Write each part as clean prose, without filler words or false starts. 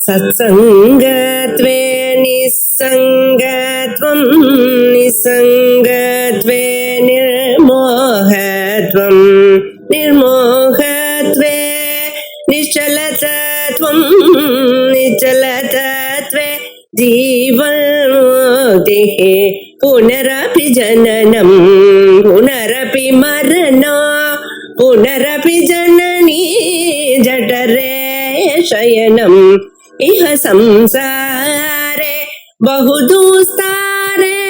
सत्सङ्गत्वे निस्सङ्गत्वं निस्सङ्गत्वे निर्मोहत्वं निर्मोहत्वे निश्चलतत्वं निश्चलतत्वे जीवन्मुक्तिः पुनरपि जननं पुनरपि मरणं पुनरपि जननी जठरे शयनम् इह संसारे बहुदुस्तारे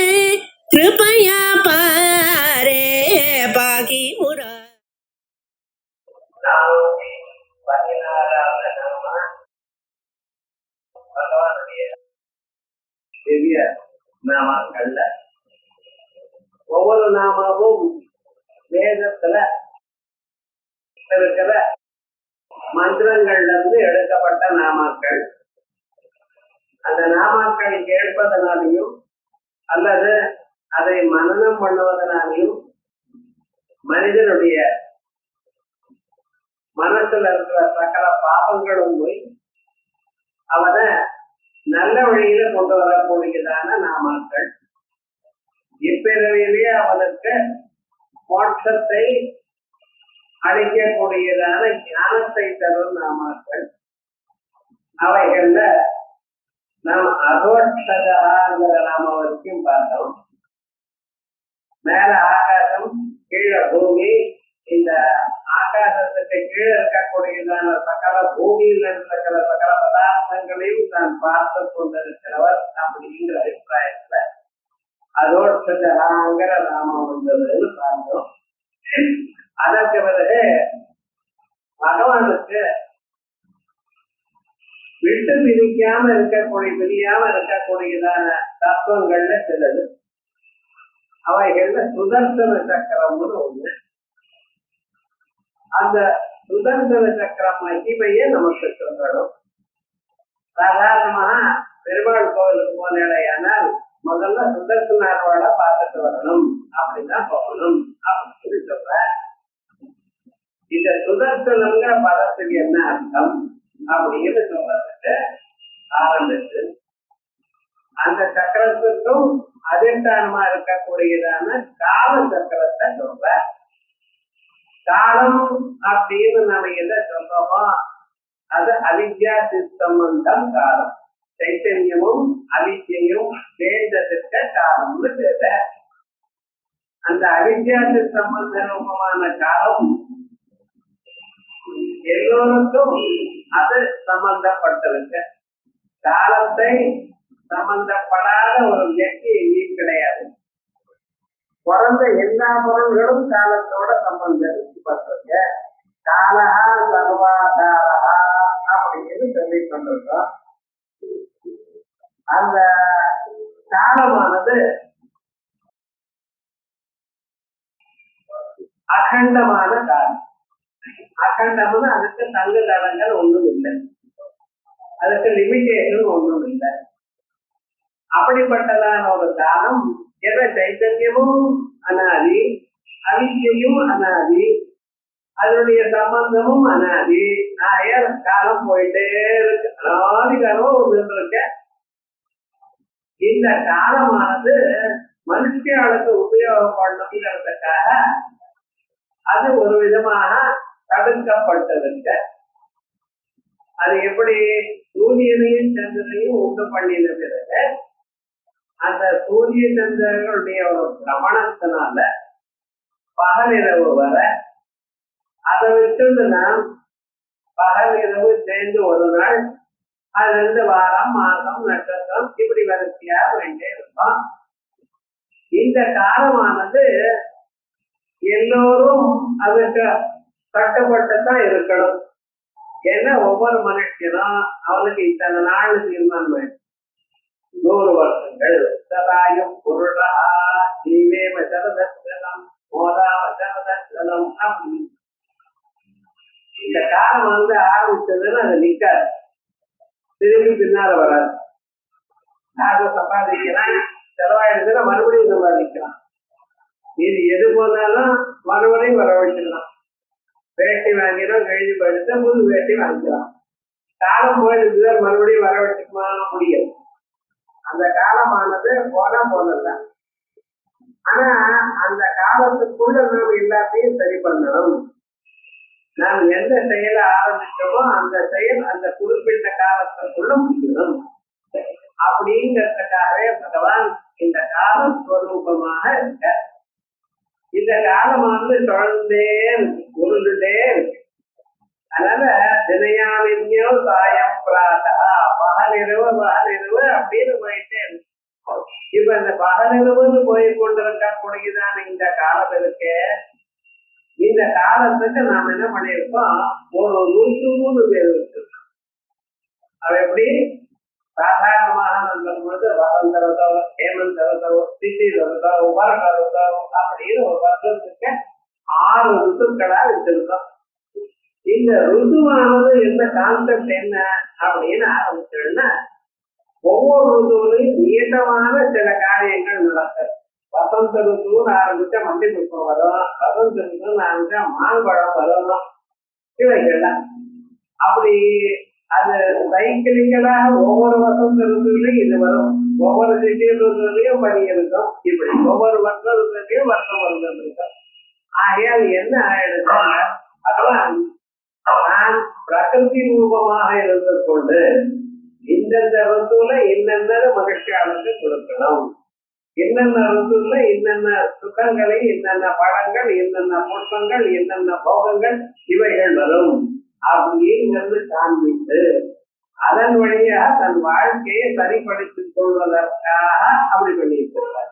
कृपया पारे पाहि मुरा. பெரிய நாமாக்கள்ல ஒவ்வொரு நாமாவும் வேதத்துல இருக்கிற மந்திரங்கள்ல இருந்து எடுக்கப்பட்ட நாமாக்கள். அந்த நாமாக்கள் கேட்பதனாலையும் அல்லது அதை மனனம் பண்ணுவதனாலையும் மனிதனுடைய மனசுல இருக்கிற சகல பாவங்களும் போய் அவனை நல்ல வழியில கொண்டு வரக்கூடியதான நாமாக்கள். இப்பிறவிலேயே அவனுக்கு மோட்சத்தை அளிக்கக்கூடியதான ஞானத்தை தரும் நாமாக்கள். அவைகள்ல நாம் அதோட்சகாங்கிற நாம வரைக்கும் பார்த்தோம். மேல ஆகாசம், கீழே பூமி. இந்த ஆகாசத்துக்கு கீழே இருக்கக்கூடியதான சகல பூமியில் இருக்கிற சகல பதார்த்தங்களையும் தான் பார்த்து கொண்டிருக்கிறவர் அப்படிங்கிற அபிப்பிராயத்துல அதோட்சகாங்கிற நாமம் வந்ததுன்னு பார்த்தோம். அதற்கு பிறகு பகவானுக்கு விட்டு பிரிக்காம இருக்கக்கூடியதான தத்துவங்கள்ல சிலது. அவைகள்ல சுதர்சன சக்கரம்னு ஒண்ணு. அந்த சுதர்சன சக்கரம் மகிமையை நமக்கு சொல்லணும். சாதாரணமா பெருமாள் கோவிலுக்கு போனால் முதல்ல சுதர்சனாரோட பார்த்துட்டு வரணும், அப்படிதான் போகணும் அப்படின்னு சொல்லி சொல்ற. இந்த சுதர்சனங்கிற பதத்துக்கு என்ன அர்த்தம் அப்படின்னு சொல்றதுக்கு ஆரம்பிச்சு அந்த சக்கரத்துக்கும் அதிஷ்டானமா இருக்கக்கூடியதான கால சக்கரத்தை சொல்ற. காலம் அப்படின்னு நம்ம எதை சொல்றோமோ அது அவித்யா சித்தம்பந்தம் காலம். சைத்தன்யமும் அவித்யையும் சேர்ந்ததற்கு காலம்னு பேச. அந்த அவித்யா சித்தம்பந்த ரூபமான காலம் எல்லோருக்கும் அது சம்பந்தப்பட்டிருக்கு. காலத்தை சம்பந்தப்படாத ஒரு வியக்தி எங்கேயும் கிடையாது. பிறந்த எல்லா பொருள்களும் காலத்தோட சம்பந்தப்பட்டிருக்கு. காலஹா சர்வாதாரஹா அப்படின்னு சொல்லி கொண்டிருக்கோம். அந்த காலமானது அகண்டமான காலம். அகண்டம்னு அதுக்கு தங்கு தடங்கள் ஒன்றும் இல்லை, அதுக்கு லிமிட்டேஷன் ஒன்றும் இல்லை. அப்படிப்பட்டதான ஒரு காலம். என சைத்தன்யமும் அனாதி, அவித்யையும் அனாதி, அதனுடைய சம்பந்தமும் அனாதி. காலம் போயிட்டே இருக்கு. அனாதி காலம் ஒன்று இருக்க. இந்த காலமானது மனுஷியாளுக்கு உபயோகப்படணுங்கிறதுக்காக அது ஒரு விதமாக தடுக்கப்பட்டதுங்க. அது எப்படி சூரியனையும் சந்திரனையும் உண்டு பண்ணின பிறகு அந்த சூரிய சந்திரனுடைய ஒரு பிரமணத்தினால பகலிரவு வர அதை விட்டு நாம் பகலிரவு சேர்ந்து ஒரு நாள், அது 2 வாரம், மாதம், நட்சத்திரம் இப்படி வரிசையா வேண்டே இருக்கும். இந்த காலமானது எல்லோரும் அதுக்கு கட்டுப்பட்டுதான் இருக்கணும். ஏன்னா ஒவ்வொரு மனுஷனும் அவனுக்கு இத்தனை நாள் தீர்மானம் வேணும். 100 வருஷங்கள் சதாயம் பொருளா ஜீவே வசரதம் மோதா வசரதம் அப்படி. இந்த காலம் ஆரம்பிச்சதுன்னு அது நிக்காது, திரும்பி பின்னால வராது. நாங்கள் சம்பாதிக்கலாம், செலவாயிடுதுன்னா மறுபடியும் சம்பாதிக்கலாம். இது எது போனாலும் மறுபடியும் வரவழைச்சிடலாம். வேட்டி வாங்கினா கழிஞ்சு போயிடுச்சு, புது வேட்டி வாங்கிக்கலாம். காலம் போயிடுது, மறுபடியும் வர வச்சுக்குமா முடியும். அந்த காலமானது போனா போனதுதான். ஆனா அந்த காலத்துக்குள்ள நாம் எல்லாத்தையும் சரி பண்ணணும். நாம் எந்த செயலை ஆரம்பிச்சோமோ அந்த செயல் அந்த குறிப்பிட்ட காலத்துக்குள்ள முடிக்கணும். அப்படிங்கிறதுக்காகவே பகவான் இந்த கால ஸ்வரூபமாக இருக்க. இந்த காலமானது தொடர்ந்தே உருண்டுட்டே இருக்கு. அதனால தினையாவின்யோ சாயம் பிராதா, பகலிரவு அப்படின்னு போயிட்டே இருக்கு. இப்ப இந்த பகலிரவுன்னு போய் கொண்டிருக்கக்கூடியதான இந்த காலம் இருக்கு. இந்த காலத்துக்கு நாம் என்ன பண்ணிருக்கோம், ஒரு ருத்துன்னு பேர் வச்சிருக்கோம். அது எப்படி சாதாரணமாக சொல்லும் பொழுது வசந்த ருதம், ஹேமந்த ருதம், சிசி ருதம், வருட ருதம் அப்படின்னு ஒரு வருஷத்துக்கு 6 ருத்துக்களா வச்சிருக்கோம். இந்த ருதுவானது என்ன கான்செப்ட் என்ன அப்படின்னு ஆரம்பிச்சோம்னா, ஒவ்வொரு ருதுவிலையும் நீட்டமான சில காரியங்கள் நடக்கும். வசந்த ருத்துன்னு ஆரம்பிச்சா மண்டி புஷ்பம் வரும், வசந்த ருத்துன்னு ஆரம்பிச்சா மாம்பழம் வரும், இவைகள்லாம் அப்படி அது சைக்கிளிக்கலாக ஒவ்வொரு வசந்த ருத்துவிலையும் இது வரும். ஒவ்வொரு சிட்டிய ருத்துவிலையும் பணி இருக்கும். இப்படி ஒவ்வொரு வருஷ ருத்துலையும் வருஷம் வருடம் இருக்கும். ஆகையால் என்ன ஆயிடுச்சு, அதெல்லாம் நான் பிரகிருதி ரூபமாக இருந்து கொண்டு இந்தந்த ருத்துவில என்னென்ன மகிழ்ச்சியாளருக்கு கொடுக்கணும், என்னென்ன ருத்துவில என்னென்ன சுகங்களை, என்னென்ன பழங்கள், என்னென்ன புஷ்பங்கள், என்னென்ன போகங்கள் இவைகள் வரும் அப்படிங்கிறது காண்பித்து அதன் வழியாக தன் வாழ்க்கையை சரிப்படுத்திக் கொள்வதற்காக அப்படி பண்ணியிருக்கிறார்.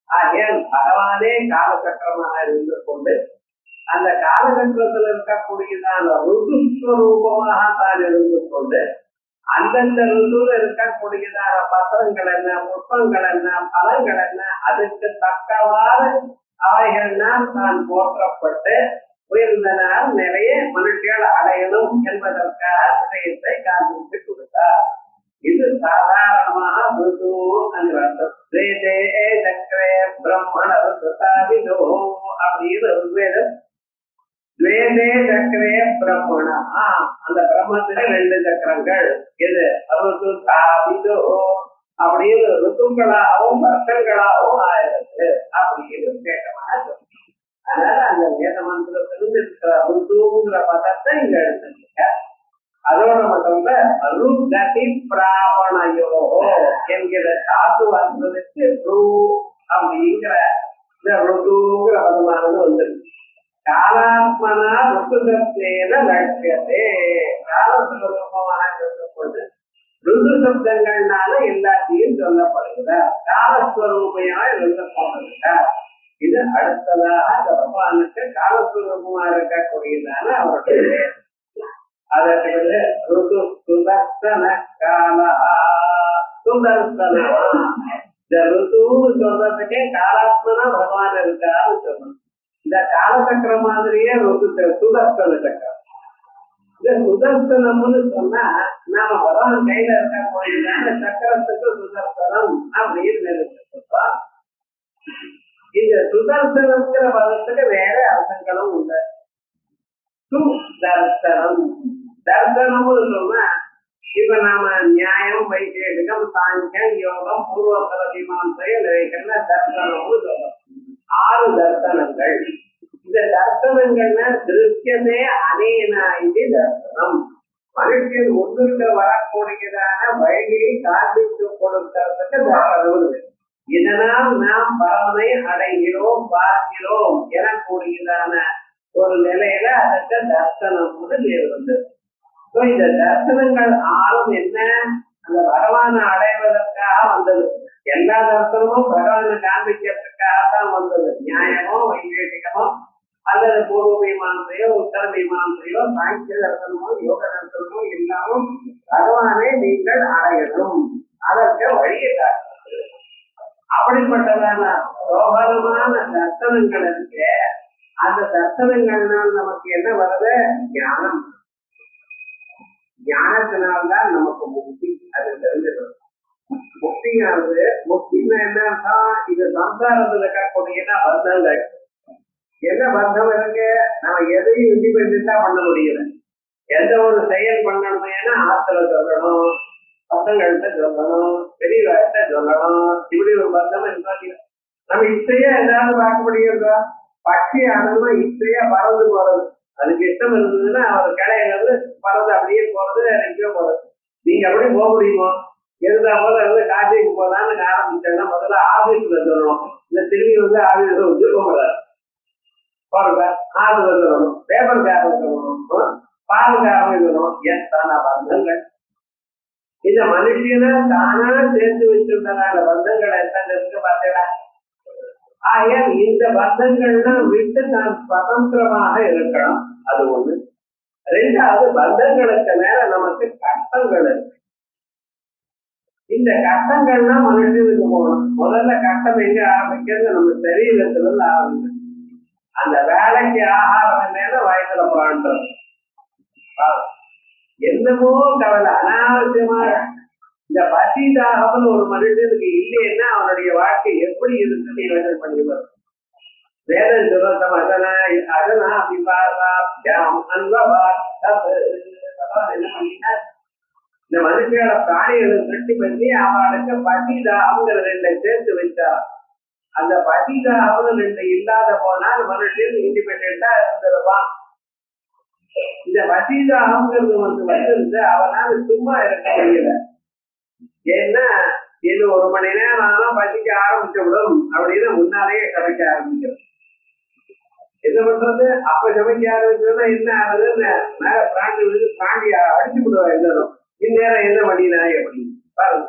ஆகையால் பகவானே காலச்சக்கரமாக இருந்து கொண்டு அந்த காலகட்டத்தில் இருக்கக்கூடியதான ருதுஸ்வரூபமாக தான் இருந்து கொண்டு அந்தந்த ருதுல இருக்கக்கூடியதான பத்திரங்கள் என்ன, புஷ்பங்கள் என்ன, பலங்கள் என்ன, அதுக்கு தக்கவாறு அவைகள்னால் தான் போற்றப்பட்டு உயர்ந்தனால் நிறைய மனுஷிகள் அடையணும் என்பதற்காக விஷயத்தை காண்பித்து கொடுத்தார். இது சாதாரணமாக ருது அர்த்தம். சக்கரே பிரம்மண ருதாவிதோ அப்படின்னு ருக்வேதம். துவேதே சக்கரே பிரம்மணா, அந்த பிரம்மத்துல 2 சக்கரங்கள். இது ருது தாவிதோ அப்படின்னு ருத்துக்களாகவும் வருஷங்களாகவும் ஆயிருக்கு அப்படின்னு கேட்டமான சொல்லி. அதனால அந்த வேத மந்திரத்திலிருந்து இருக்கிற ருதுங்கிற பதத்தை இங்க எடுத்துருக்க. அதோட மட்டும் ருகதி பிராபணையோ என்கிற தாத்து வந்ததுக்கு ரூ அப்படிங்கிற இந்த ருதுங்கிற பதமானது வந்துருக்கு. காலாத்மனா ருத்துகத்தேன லட்சியத்தே, காலஸ்வரூபமாக இருக்கொண்டு ருது சப்தங்கள்னால எல்லாத்தையும் சொல்லப்படுகிறார். காலஸ்வரூபையா சொல்லப்படுகிறார். இது அடுத்ததாக பகவானுக்கு காலஸ்வரூபமா இருக்கக்கூடியதான அவருடைய அதற்கு ருது சுதர்சன கால சுதர்சனா. இந்த ருதுன்னு சொல்றதுக்கே காலாத்மனா பகவான் இருக்கான்னு சொல்லணும். இந்த காலச்சக்கர மாதிரியே ருது சுதர்சன சக்கரம். இந்த சுதர்சனம்னு சொன்னா நாம பகவான் கையில இருக்கக்கூடியதான சக்கரத்துக்கு சுதர்சனம் அப்படின்னு நினைச்சிருப்போம். இந்த சுதர்சனம்ங்கிற பதத்துக்கு வேற அர்த்தங்களும் உண்டு. சுதர்சனம், தர்சனம்னு சொன்னா இப்ப நாம நியாயம், வைசேஷிகம், சாங்கியம், யோகம், பூர்வோத்தர மீமாம்சை இவைகள்ல தர்சனம்னு சொல்றோம். 6 தர்சனங்கள். இந்த தர்சனங்கள்னா திருஷ்யமே அனேனா இது தர்சனம். மனுஷன் முன்னுக்கு வரக்கூடியதான வழியை காண்பித்து கொடுக்கிறதுக்கு தர்சனம். இதனால் நாம் பரவனை அடைகிறோம், பார்க்கிறோம் எனக்கூடியதான ஒரு நிலையில அதற்கு தர்சனம் பேர் வந்து. இந்த தர்சனங்கள் 6 என்ன, அந்த பகவானை அடைவதற்காக வந்தது. எல்லா தர்சனமும் பகவானை காண்பிக்கிறதுக்காகத்தான் வந்தது. நியாயமோ, வைசேஷிகமோ, அல்லது பூர்வ மீமாம்சையோ, உத்தர மீமாம்சையோ, சாங்கிய தர்சனமோ, யோக தர்சனமோ எல்லாமும் பகவானை நீங்கள் அடையணும், அதற்கு வழியை காட்டுறது. அப்படிப்பட்டதான சோபரமான தர்சனங்கள் இருக்கு. அந்த தர்சனங்கள்னால் நமக்கு என்ன வருது? ஞானம். ஞானத்தினால்தான் நமக்கு முக்தி. அது தெரிஞ்சிடும். முக்தியானது, முக்தின்னா என்னன்னா இது சம்சாரத்துல இருக்கக்கூடிய பந்தங்கள். என்ன பந்தம் இருக்கு? நம்ம எதையும் இண்டிபெண்டா பண்ண முடியல. எந்த ஒரு செயல் பண்ணணுமேனா ஆத்துல சொல்லணும், பசங்கள்கிட்ட சொல்லணும், பெரியவர்கிட்ட சொல்லணும். இப்படி ஒரு பந்தம் இருந்தாங்க. நம்ம இச்சையா ஏதாவது பார்க்க முடியுதா? பட்சி ஆனதுமா இச்சையா பறந்து போறது. அதுக்கு இஷ்டம் இருந்ததுன்னா அவர் கடையில பறந்து அப்படியே போறது, எங்கேயோ போறது. நீங்க அப்படியே போக முடியுமா? இருந்தா போல காசிக்கு போலான்னு ஆரம்பிச்சேன்னா முதல்ல ஆபீஸ்ல சொல்லணும். இந்த திரும்பி ஆபீஸ்ல போக முடியாது. போறத ஆறுல சொல்லணும், பேப்பர்காரன் சொல்லணும், பாலுக்காரன் சொல்லணும். எத்தனை பந்தங்கள் இந்த மனுஷனை தானா சேர்த்து வச்சிருந்தனால பந்தங்கள் எத்தனை இருக்கு பார்த்தீங்களா? ஆகையால் இந்த பந்தங்கள்லாம் விட்டு நான் சுதந்திரமாக இருக்கணும். அது ஒண்ணு. ரெண்டாவது, பந்தங்களுக்கு மேல நமக்கு கஷ்டங்கள் இருக்கு. இந்த கஷ்டங்கள்லாம் மனுஷனுக்கு போகணும். முதல்ல கஷ்டம் எங்க ஆரம்பிக்கிறது? நம்ம சரீரத்துல இருந்து ஆரம்பிக்கிறது. அந்த வேலைக்கு ஆகாரம் மேல வயசுல போராடுறது. என்னமோ கவலை அனாவசியமாக. இந்த பசிதாகம்னு ஒரு மனுஷனுக்கு இல்லைன்னா அவனுடைய வாழ்க்கை எப்படி இருக்குன்னு யோசனை பண்ணிடுவார். வேதம் சொல்ல அதனா என்ன பண்ணினா இந்த மனுஷோட பிராணிகளை திருட்டி பண்ணி அவனுக்கு பசிதாகம்ங்கிற ரெண்டை சேர்த்து வச்சார். அந்த பசிதாகம் ரெண்டு இல்லாத போனால் மனுஷன் இண்டிபெண்டா இருந்திருப்பான். இந்த பசிதாகம்ங்கிறது வந்து அவனால சும்மா இருக்க முடியல. ஏன்னா இது 1 மணி நேரம் ஆனாலும் பசிக்க ஆரம்பிச்சு விடும் அப்படின்னு முன்னாலேயே சமைக்க ஆரம்பிக்கிறோம். என்ன பண்றது? அப்ப சமைக்க ஆரம்பிச்சதுன்னா என்ன ஆகுதுன்னு மேல பிராண்டி விழுந்து பிராண்டி அடிச்சு விடுவா. எல்லாரும் இந்நேரம் என்ன பண்ணினா அப்படின்னு பாருங்க.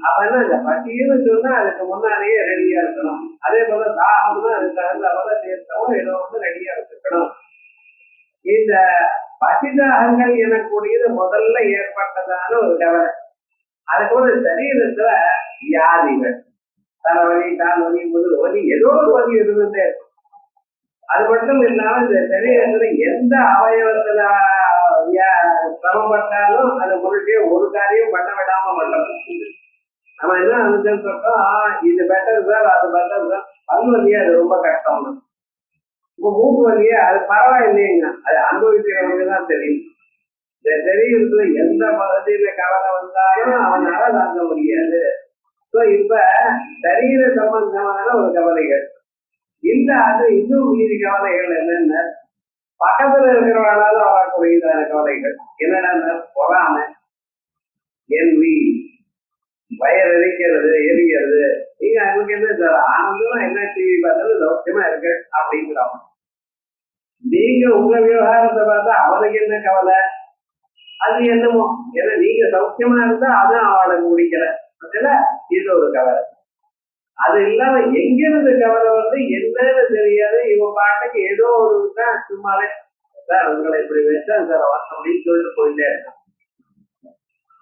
அப்ப என்ன, இந்த பசின்னு சொன்னா அதுக்கு முன்னாலேயே ரெடியா இருக்கணும். அதே போல தாகம்னா அதுக்கு தகுந்த அவரை சேர்த்தவும் ஏதோ ரெடியா வச்சுக்கணும். இந்த பசிதாகங்கள் எனக்கூடியது முதல்ல ஏற்பட்டதான ஒரு கவலை. அதுக்கு ஒரு சரீரத்துல வியாதிகள், தலைவலி, கால் வலி, முதுகு வலி, ஏதோ ஒரு வலி இருந்துட்டே இருக்கும். அது மட்டும் இல்லாம இந்த சரீரத்துல எந்த அவயவத்துல சிரமப்பட்டாலும் அது முழுக்கே ஒரு காரியம் பண்ண விடாம பண்ண. நம்ம என்ன நினைச்சோம், இது பெட்டர் சார், அது பெட்டர் சார். பல் வலியா அது ரொம்ப கஷ்டம். இப்ப மூக்கு வலியா அது பரவாயில்லைங்க. அது அனுபவிக்கிறவங்களுக்குதான் தெரியும். இந்த சரீரத்துல எந்த பகுதியில கவலை வந்தாலும் அவனால தாங்க முடியாது. இப்ப சரீர சம்பந்தமான ஒரு கவலைகள் இல்ல. அது இன்னும் மீதி கவலைகள் என்னென்ன? பக்கத்துல இருக்கிறவனால அவர்களுடையதான கவலைகள் என்னென்ன? பொறாமை, எல்வி, வயர் எரிக்கிறது, எரிகிறது. நீங்க அவங்களுக்கு என்ன சார் ஆனந்தம், என்ன டிவி பார்த்தாலும் சௌக்கியமா இருக்கு அப்படிங்கிறோம். நீங்க உங்க விவகாரத்தை பார்த்தா அவனுக்கு என்ன கவலை? அது என்னமோ. ஏன்னா நீங்க சௌக்கியமா இருந்தா அதுவும் அவளுக்கு முடிக்கல. இது ஒரு கவலை. அது இல்லாம எங்கிருந்து கவலை வந்து என்னன்னு தெரியாது. இவன் பாட்டுக்கு ஏதோ ஒரு சும்மாவே சார் உங்களை இப்படி வச்சா சார் அப்படின்னு சொல்லிட்டு போயிட்டே இருக்கான்.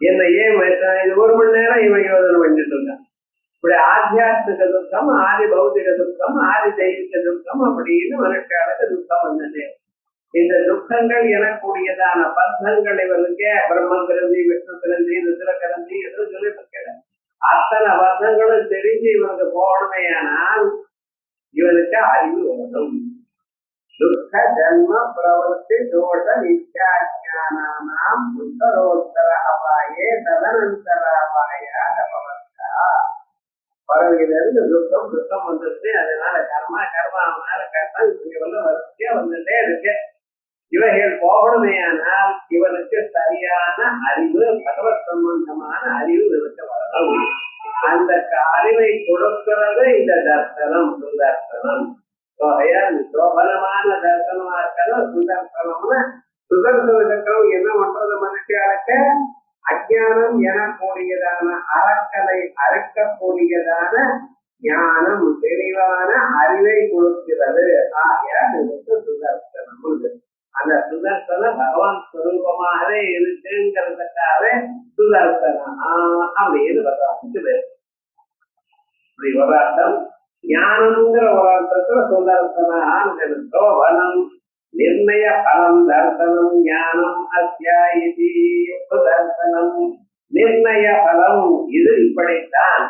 என்ன ஏன் வச்சா? இது 1 மணி நேரம் இவன் யோசனை பண்ணிட்டு இருக்கான். இப்படி ஆத்தியாத்மிக துக்கம், ஆதி பௌதிக துக்கம், ஆதி தெய்வீக துக்கம் அப்படின்னு மனுஷாளுக்கு துக்கம் வந்துட்டே. இந்த துக்கங்கள் எனக்கூடியதான பந்தங்கள் இவனுக்கு பிரம்ம கிரந்தி, விஷ்ணு கிரந்தி, ருத்ர கிரந்தி என்று சொல்லிட்டு இருக்கிற அத்தனை பந்தங்களும் தெரிஞ்சு இவனுக்கு போகணுமே. ஆனால் இவனுக்கு அறிவு வரும். துக்க ஜன்ம பிரவர்த்தி தோஷ நித்யாஜானாம் உத்தரோத்தர அபாயே ததனந்தர அபாயா தபவர்த்தா. பறவையிலிருந்து துக்கம் துக்கம் வந்துருச்சு. அதனால கர்மா கர்மாவனால கஷ்டம் இவங்க வரிசையா வந்துட்டே இருக்கு. இவைகள் போகணுமே. ஆனால் இவனுக்கு சரியான அறிவு, பகவத் சம்பந்தமான அறிவு இவனுக்கு வரணும். அந்த அறிவை கொடுக்கிறது இந்த தர்சனம், சுதர்சனம். சோபனமான தர்சனமா இருக்கணும். சுதர்சனம்னா சுதர்சன சக்கரம் என்ன பண்றது? மனுஷியாளுக்கு அஜானம் எனக்கூடியதான அறக்கலை அறுக்கக்கூடியதான ஞானம், தெளிவான அறிவை கொடுக்கிறது. ஆகையால் இதுக்கு சுதர்சனம். அந்த சுதர்சனம் பகவான் ஸ்வரூபமாகவே இருக்குங்கிறதுக்காக சுதர்சனம் அப்படின்னு பகவானுக்கு இப்படி ஒரு அர்த்தம். ஞானம்ங்கிற ஒரு அர்த்தத்துல சுதர்சனம். சோபனம் நிர்ணய பலம் தர்சனம் ஞானம் அத்தியாயி சுதர்சனம். நிர்ணய பலம் இது இப்படித்தான்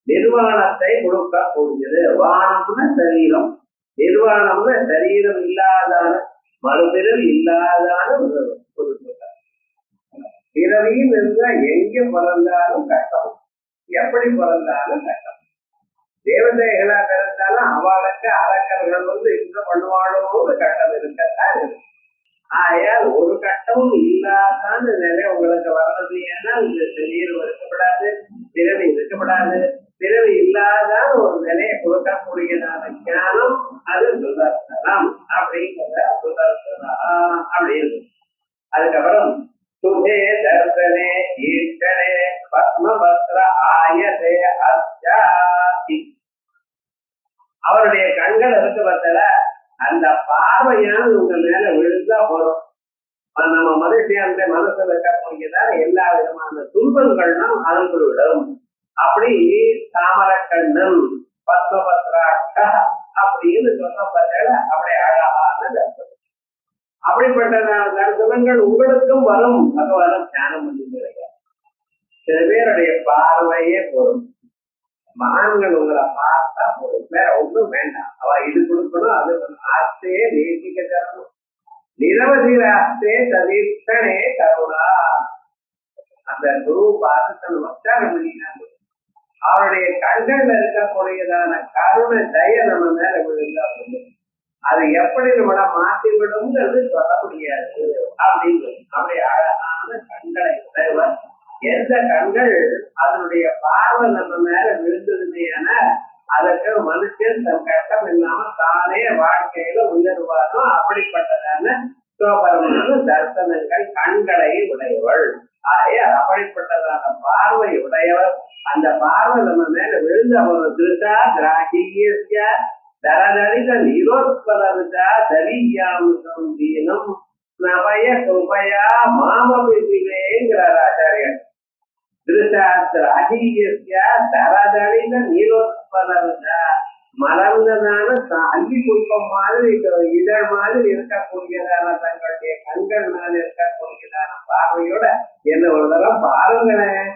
நிர்வாணத்தை கொடுக்கக்கூடியது. வானம்னு சரீரம், நிர்வாணம்னு சரீரம் இல்லாதான மறுபிறல் இல்லாதான சொல்லிருக்கார். பிறவின்னு இருந்தா எங்க பிறந்தாலும் கஷ்டம், எப்படி பிறந்தாலும் கஷ்டம். தேவதைகளா பிறந்தாலும் அவளுக்கு அரக்கர்கள் வந்து இந்த பண்ணுவாளோன்னு கஷ்டம் இருக்கத்தான். ஆயால் ஒரு கஷ்டமும் இல்லாதான நிலை உங்களுக்கு வர்றது. ஏன்னா இந்த சரீரம் இருக்கப்படாது, பிறவி இருக்கப்படாது. பிறவி இல்லாதான ஒரு நிலையை கொடுக்கக்கூடியதான ஞானம் அது சுதர்சனம் அப்படிங்கிற சுதர்சனா அப்படின்னு. அதுக்கப்புறம் சுபே தர்சனே ஈட்டனே பத்மபத்ர ஆயதே அஸ்யாதி. அவருடைய கண்கள் இருக்கு பார்த்தல, அந்த பார்வையானது உங்க மேல விழுந்தா போறோம். நம்ம மனுஷியாருடைய மனசுல இருக்கக்கூடியதான எல்லா விதமான துன்பங்கள்லாம் அனுப்பிவிடும். அப்படி தாமரக்கண்ணன் பத்மபத்ராட்ச அப்படின்னு சொல்ல பார்த்தல, அப்படி அழகான தர்சனம். அப்படிப்பட்ட தர்சனங்கள் உங்களுக்கும் வரும். பகவான தியானம் பண்ணிக்கிறீங்க. சில பேருடைய பார்வையே போரும். மகான்கள் உங்களை பார்த்தா போதும், வேற ஒன்றும் வேண்டாம். அவ இது கொடுக்கணும், அது ஆஸ்தே நேசிக்க தரணும். நிரவதி ஆஸ்தே தவிர்த்தனே கருணா. அந்த குரு பார்த்து தன் உச்சாரம் பண்ணினாங்க. அவருடைய கண்கள்ல இருக்கக்கூடியதான கருணை தய நம்ம மேல விழுந்தா போதும். அது எப்படி நம்மள மாற்றி விடும்ங்கிறது சொல்ல முடியாது அப்படின்னு. அப்படி அழகான கண்களை உடையவர். எந்த கண்கள் அதனுடைய பார்வை நம்ம மேல விழுந்ததுமையான அதற்கு மனுஷன் தன் கஷ்டம் இல்லாம தானே வாழ்க்கையில உயர்வாரோ அப்படிப்பட்டதான சோபரமான தர்சனங்கள் கண்களை உடையவள். ஆகவே அப்படிப்பட்டதான பார்வை உடையவர். அந்த பார்வை நம்ம மேல விழுந்த ஒரு திருத்தா திராகிய தரதரித நிரோத்பலருதா தரியாமுகம் தீனம் நபய சுபயா மாமபிசிவேங்கிறார் ஆச்சாரியர். தரதளித நீரோத்பலருதா மலர்ந்ததான அள்ளி புஷ்பம் மாதிரி இதழ் மாதிரி இருக்கக்கூடியதான தங்களுடைய கண்கள் மேல இருக்கக்கூடியதான பார்வையோட என்ன ஒரு தரம் பாருங்களேன்.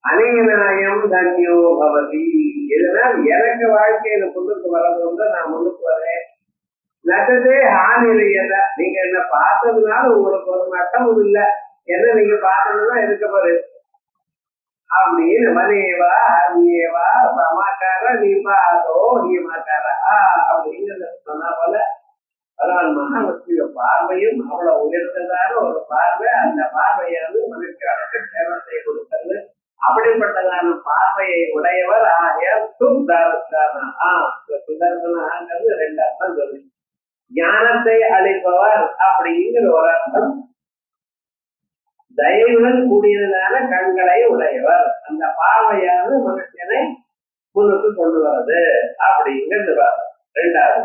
அநேகநாயம் தன்யோ பவதி. இதனால் எனக்கு வாழ்க்கையில முன்னுக்கு வரது நான் முன்னுக்கு வரேன். நட்டதே ஹானிலையத. நீங்க என்ன பார்த்ததுனால உங்களுக்கு ஒரு நட்டமும் இல்லை. என்ன நீங்க பார்த்ததுன்னா இருக்க போரு அப்படின்னு மனேவா அந்நேவா சமாச்சார நீபாதோ நீமாச்சாரா அப்படிங்கிறத சொன்னா போல. அதனால் மகாலட்சுமிய பார்வையும் அவ்வளவு உயர்ந்ததான ஒரு பார்வை. அந்த பார்வையானது மனுஷனுக்கு சேவத்தை கொடுக்கிறது. அப்படிப்பட்டதான பார்வையை உடையவர் ஆகியால் சுதர்சனாங்கிறது ரெண்டு அர்த்தம் சொல்லு. ஞானத்தை அளிப்பவர் அப்படிங்கிற ஒரு அர்த்தம். தயவுடன் கூடியதான கண்களை உடையவர். அந்த பார்வையானது மனுஷனை முன்னுக்கு கொண்டு வருது அப்படிங்கிறது ரெண்டாவது.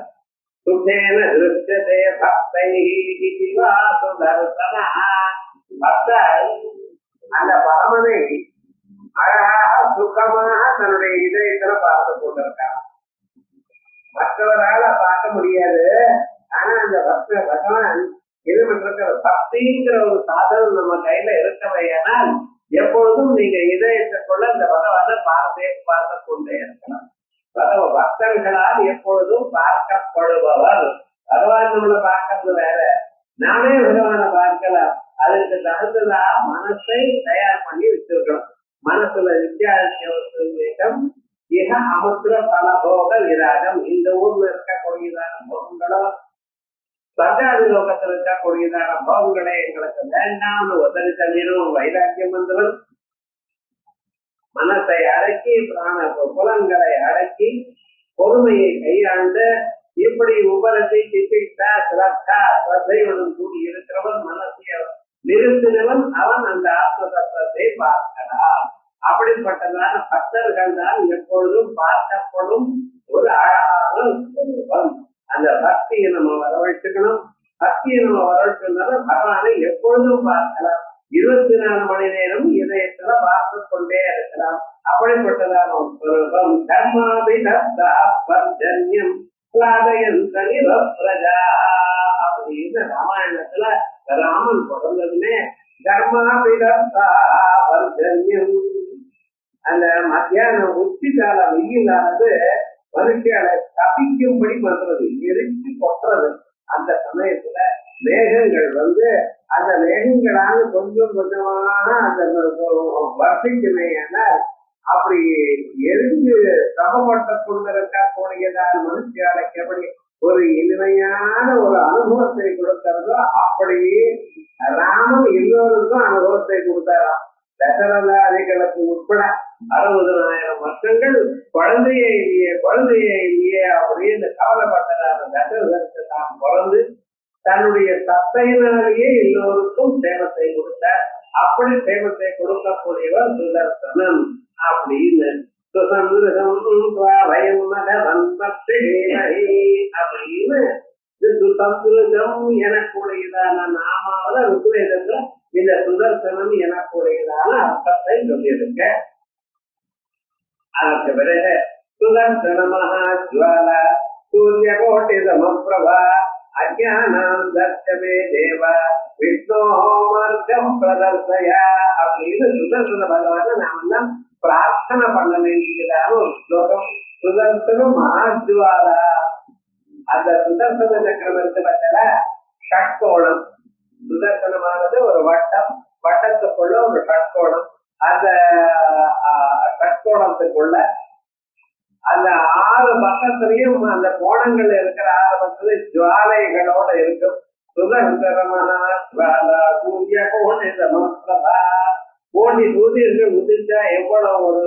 சுத்தேன திருஷ்டதே பக்தை சுதர்சன. பக்தர் அந்த பரமனை அழகாக சுகமாக தன்னுடைய இதயத்துல பார்த்து கொண்டிருக்காங்க. மற்றவரால பார்க்க முடியாது. ஆனா அந்த பகவான் இருக்கிற பக்திங்கிற ஒரு சாதனம் நம்ம கையில இருக்கவையானால் எப்பொழுதும் நீங்க இதயத்துக்குள்ள இந்த பகவானை பார்த்து கொண்டே இருக்கலாம். பக்தர்களால் எப்பொழுதும் பார்க்கப்படுபவர். பகவான் நம்மளை பார்க்கறது வேற, நானே பகவானை பார்க்கலாம். அதுக்கு தகுந்ததா மனசை தயார் பண்ணி வச்சிருக்கணும். மனசுல வித்தியாசம் மிக அமுத்திர பலபோக விராகம். இந்த ஊர்ல இருக்கக்கூடியதான போகங்களோ சர்க்காதி லோகத்தில் இருக்கக்கூடியதான போகங்களே எங்களுக்கு வேண்டாம்னு உதவி தள்ளிடும் வைராக்கியம் வந்தவன் மனசை அடக்கி பிராண புலன்களை அடக்கி பொறுமையை கையாண்டு இப்படி உபரத்தை திட்டா சிரத்தா ஸ்ரத்தையுடன் கூடி இருக்கிறவன் மனசை நிறுத்தினவன் அவன் அந்த ஆத்ம தத்துவத்தை பார்க்கிறான். அப்படிப்பட்டதான பக்தர்கள் தான் எப்பொழுதும் பார்க்கப்படும் ஒரு அழகான சொரூபம். அந்த பக்தியை நம்ம வரவழைச்சுக்கணும். பக்தியை நம்ம வரவழைச்சதுனால பகவானை எப்பொழுதும் பார்க்கலாம். 24 மணி நேரம் இதயத்துல பார்த்து கொண்டே இருக்கலாம். அப்படிப்பட்டதான ஒரு சொரூபம். தர்மாபிதர்ஜன்யம் அப்படின்னு ராமாயணத்துல ராமன் பிறந்ததுமே தர்மாபிதர்ஜன்யம். அந்த மத்தியான உச்சி கால வெயிலானது மனுஷியால தப்பிக்கும்படி பண்றது, எரிச்சு கொட்டுறது. அந்த சமயத்துல மேகங்கள் வந்து அந்த மேகங்களால கொஞ்சம் கொஞ்சமாக அந்த வர்ஷிக்குமேனால் அப்படி எரிஞ்சு சமப்பட்ட கொண்டிருக்கக்கூடியதான மனுஷியாளுக்கு எப்படி ஒரு இனிமையான ஒரு அனுபவத்தை கொடுக்கிறதோ அப்படியே ராமன் எல்லோருக்கும் அனுபவத்தை கொடுத்தாராம். தசரதாதிகளுக்கு உட்பட 60,000 வருஷங்கள் குழந்தையே இல்லையே அப்படின்னு கவலைப்பட்டதான தசரதற்கு தான் பிறந்து தன்னுடைய தத்தையினாலேயே எல்லோருக்கும் சேமத்தை கொடுத்தார். அப்படி சேமத்தை கொடுக்கக்கூடியவர் சுதர்சனன் அப்படின்னு அப்படின்னு சுதந்திரம் எனக்கூடியதான நாமாவத ருக்வேதத்துல இந்த சுதர்சனம் எனக்கூடியதான அர்த்தத்தை சொல்லியிருக்க. அதற்கு பிறகு சுதர்சன மகாஜ்வால சூரிய கோட்டி சமப்பிரபா அஜானாம் தர்ஷமே தேவ விஷ்ணோ மார்க்கம் பிரதர்சய அப்படின்னு சுதர்சன பகவான நாம தான் பிரார்த்தனை பண்ண வேண்டியதான ஒரு ஸ்லோகம். சுதர்சன மகாஜ்வாலா அந்த சுதர்சன சக்கரம் இருக்கு பட்சல ஷட்கோணம். சுதர்சனமானது ஒரு வட்டம், வட்டத்துக்குள்ள ஒரு ஷட்கோணம். அந்த ஷட்கோணத்துக்குள்ள அந்த 6 பக்கத்திலையும் அந்த கோணங்கள் இருக்கிற 6 பக்கத்துல ஜுவாலைகளோட இருக்கும். சுதர்சனமான சூரிய கோணி சமஸ்தபா கோணி சூரியர்கள் உதிர்ந்தா எவ்வளவு ஒரு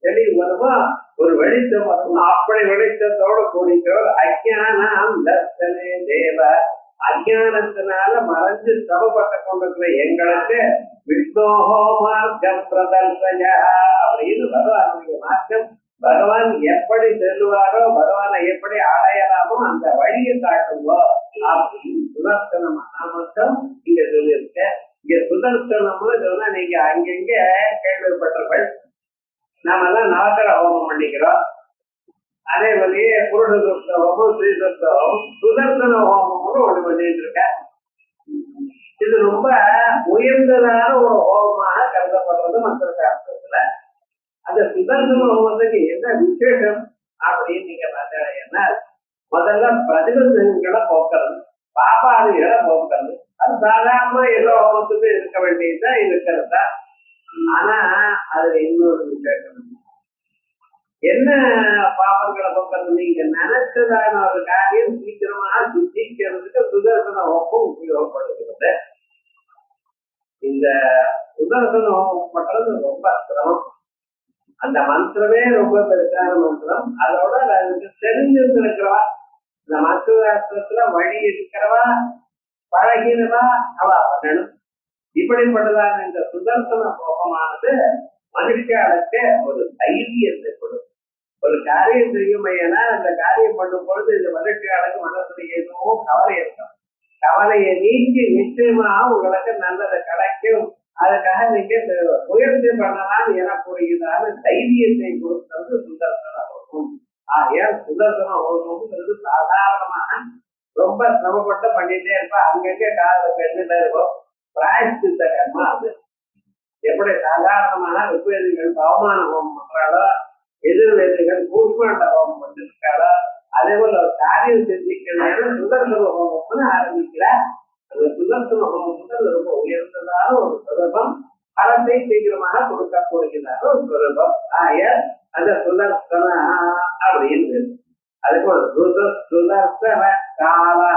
தெளிவு வருமோ, ஒரு வெளிச்சம் வரும். அப்படி வெளிச்சத்தோடு கூடிக்கிறவர் அஜானம் தர்சனே தேவ. அஜானத்தினால மறைஞ்சு சமப்பட்டு கொண்டிருக்கிற எங்களுக்கு விஷ்ணோஹோ மார்க்கம் பிரதர்சய அப்படின்னு பகவானுடைய மார்க்கம், பகவான் எப்படி செல்லுவாரோ, பகவானை எப்படி அடையலாமோ அந்த வழியை காட்டுவோ அப்படின்னு சுதர்சன மகாமத்தம் இங்க சொல்லியிருக்க. இங்க சுதர்சனம்னு சொன்னா நீங்க அங்கங்க கேள்விப்பட்டிருப்பேன். நாம எல்லாம் நவக்கர ஹோமம் பண்ணிக்கிறோம். அதே மாதிரியே புருஷ சுத்த ஹோமம், ஸ்ரீ சுத்த ஹோமம், சுதர்சன ஹோமம்னு ஒண்ணு பண்ணிட்டு இருக்க. இது ரொம்ப உயர்ந்ததான ஒரு ஹோமமாக கருதப்படுறது மந்திர சாஸ்திரத்துல. அந்த சுதர்சன ஹோமத்துக்கு என்ன விசேஷம் அப்படின்னு நீங்க பார்த்தீங்கன்னா, முதல்ல பிரதிபந்தங்களை போக்குறது, பாபாதிகளை போக்குறது. அது சாதாரணமா ஏதோ ஹோமத்துக்கு இருக்க வேண்டியதுதான் இருக்கிறதா. ஆனா அதுல இன்னொரு விசேஷம் என்ன, பாபங்களை போக்குறது, நீங்க நினைச்சதான ஒரு காரியம் சீக்கிரமாக சித்திக்கிறதுக்கு சுதர்சன ஹோமம் உபயோகப்படுகிறது. இந்த சுதர்சன ஹோமம் பண்றது ரொம்ப சிரமம். அந்த மந்திரமே ரொம்ப பெருசான மந்திரம். அதோட அதுக்கு தெரிஞ்சிருக்கிறவா, இந்த மந்திராஸ்திரத்துல வழி இருக்கிறவா, பழகினவா அவ பண்ணணும். இப்படிப்பட்டதான இந்த சுதர்சன ஹோமமானது மனுஷாளுக்கு ஒரு தைரியத்தை கொடுக்கும். ஒரு காரியம் செய்யுமையனா அந்த காரியம் பண்ணும் பொழுது இந்த மனுஷாளுக்கு மனசுல ஏதோ கவலை இருக்கும். கவலையை நீக்கி நிச்சயமாக உங்களுக்கு நல்லதை கிடைக்கும். அதுக்காக நீங்க முயற்சி பண்ணலாம் எனக்கூடியதான தைரியத்தை கொடுக்கிறது சுதர்சன ஹோமம். ஏன் சுதர்சன ஹோமம்ங்கிறது சாதாரணமான ரொம்ப சிரமப்பட்டு பண்ணிட்டே இருப்பா, அங்கங்கே கால பெண்ணிட்ட இருக்கும். பிராயஷ்சித்த கர்மா அது. எப்படி சாதாரணமான ருக்வேதிகள் பவமான ஹோமம் பண்றாளோ, எதிர்வேதிகள் கூட்மாண்ட ஹோமம் பண்ணிருக்காளோ, அதே போல ஒரு காரியம் செஞ்சுக்கிறதுனால சுதர்சன ஹோமம்னு ஆரம்பிக்கிறார். அந்த சுதர்சன ஹோமம் ரொம்ப உயர்ந்ததான ஒரு சுரூபம், பலத்தை சீக்கிரமாக கொடுக்கக்கூடியதான ஒரு சுரூபம். அந்த சுதர்சன அப்படின்னு அதுக்கு ஒரு சுதர்சன காலா,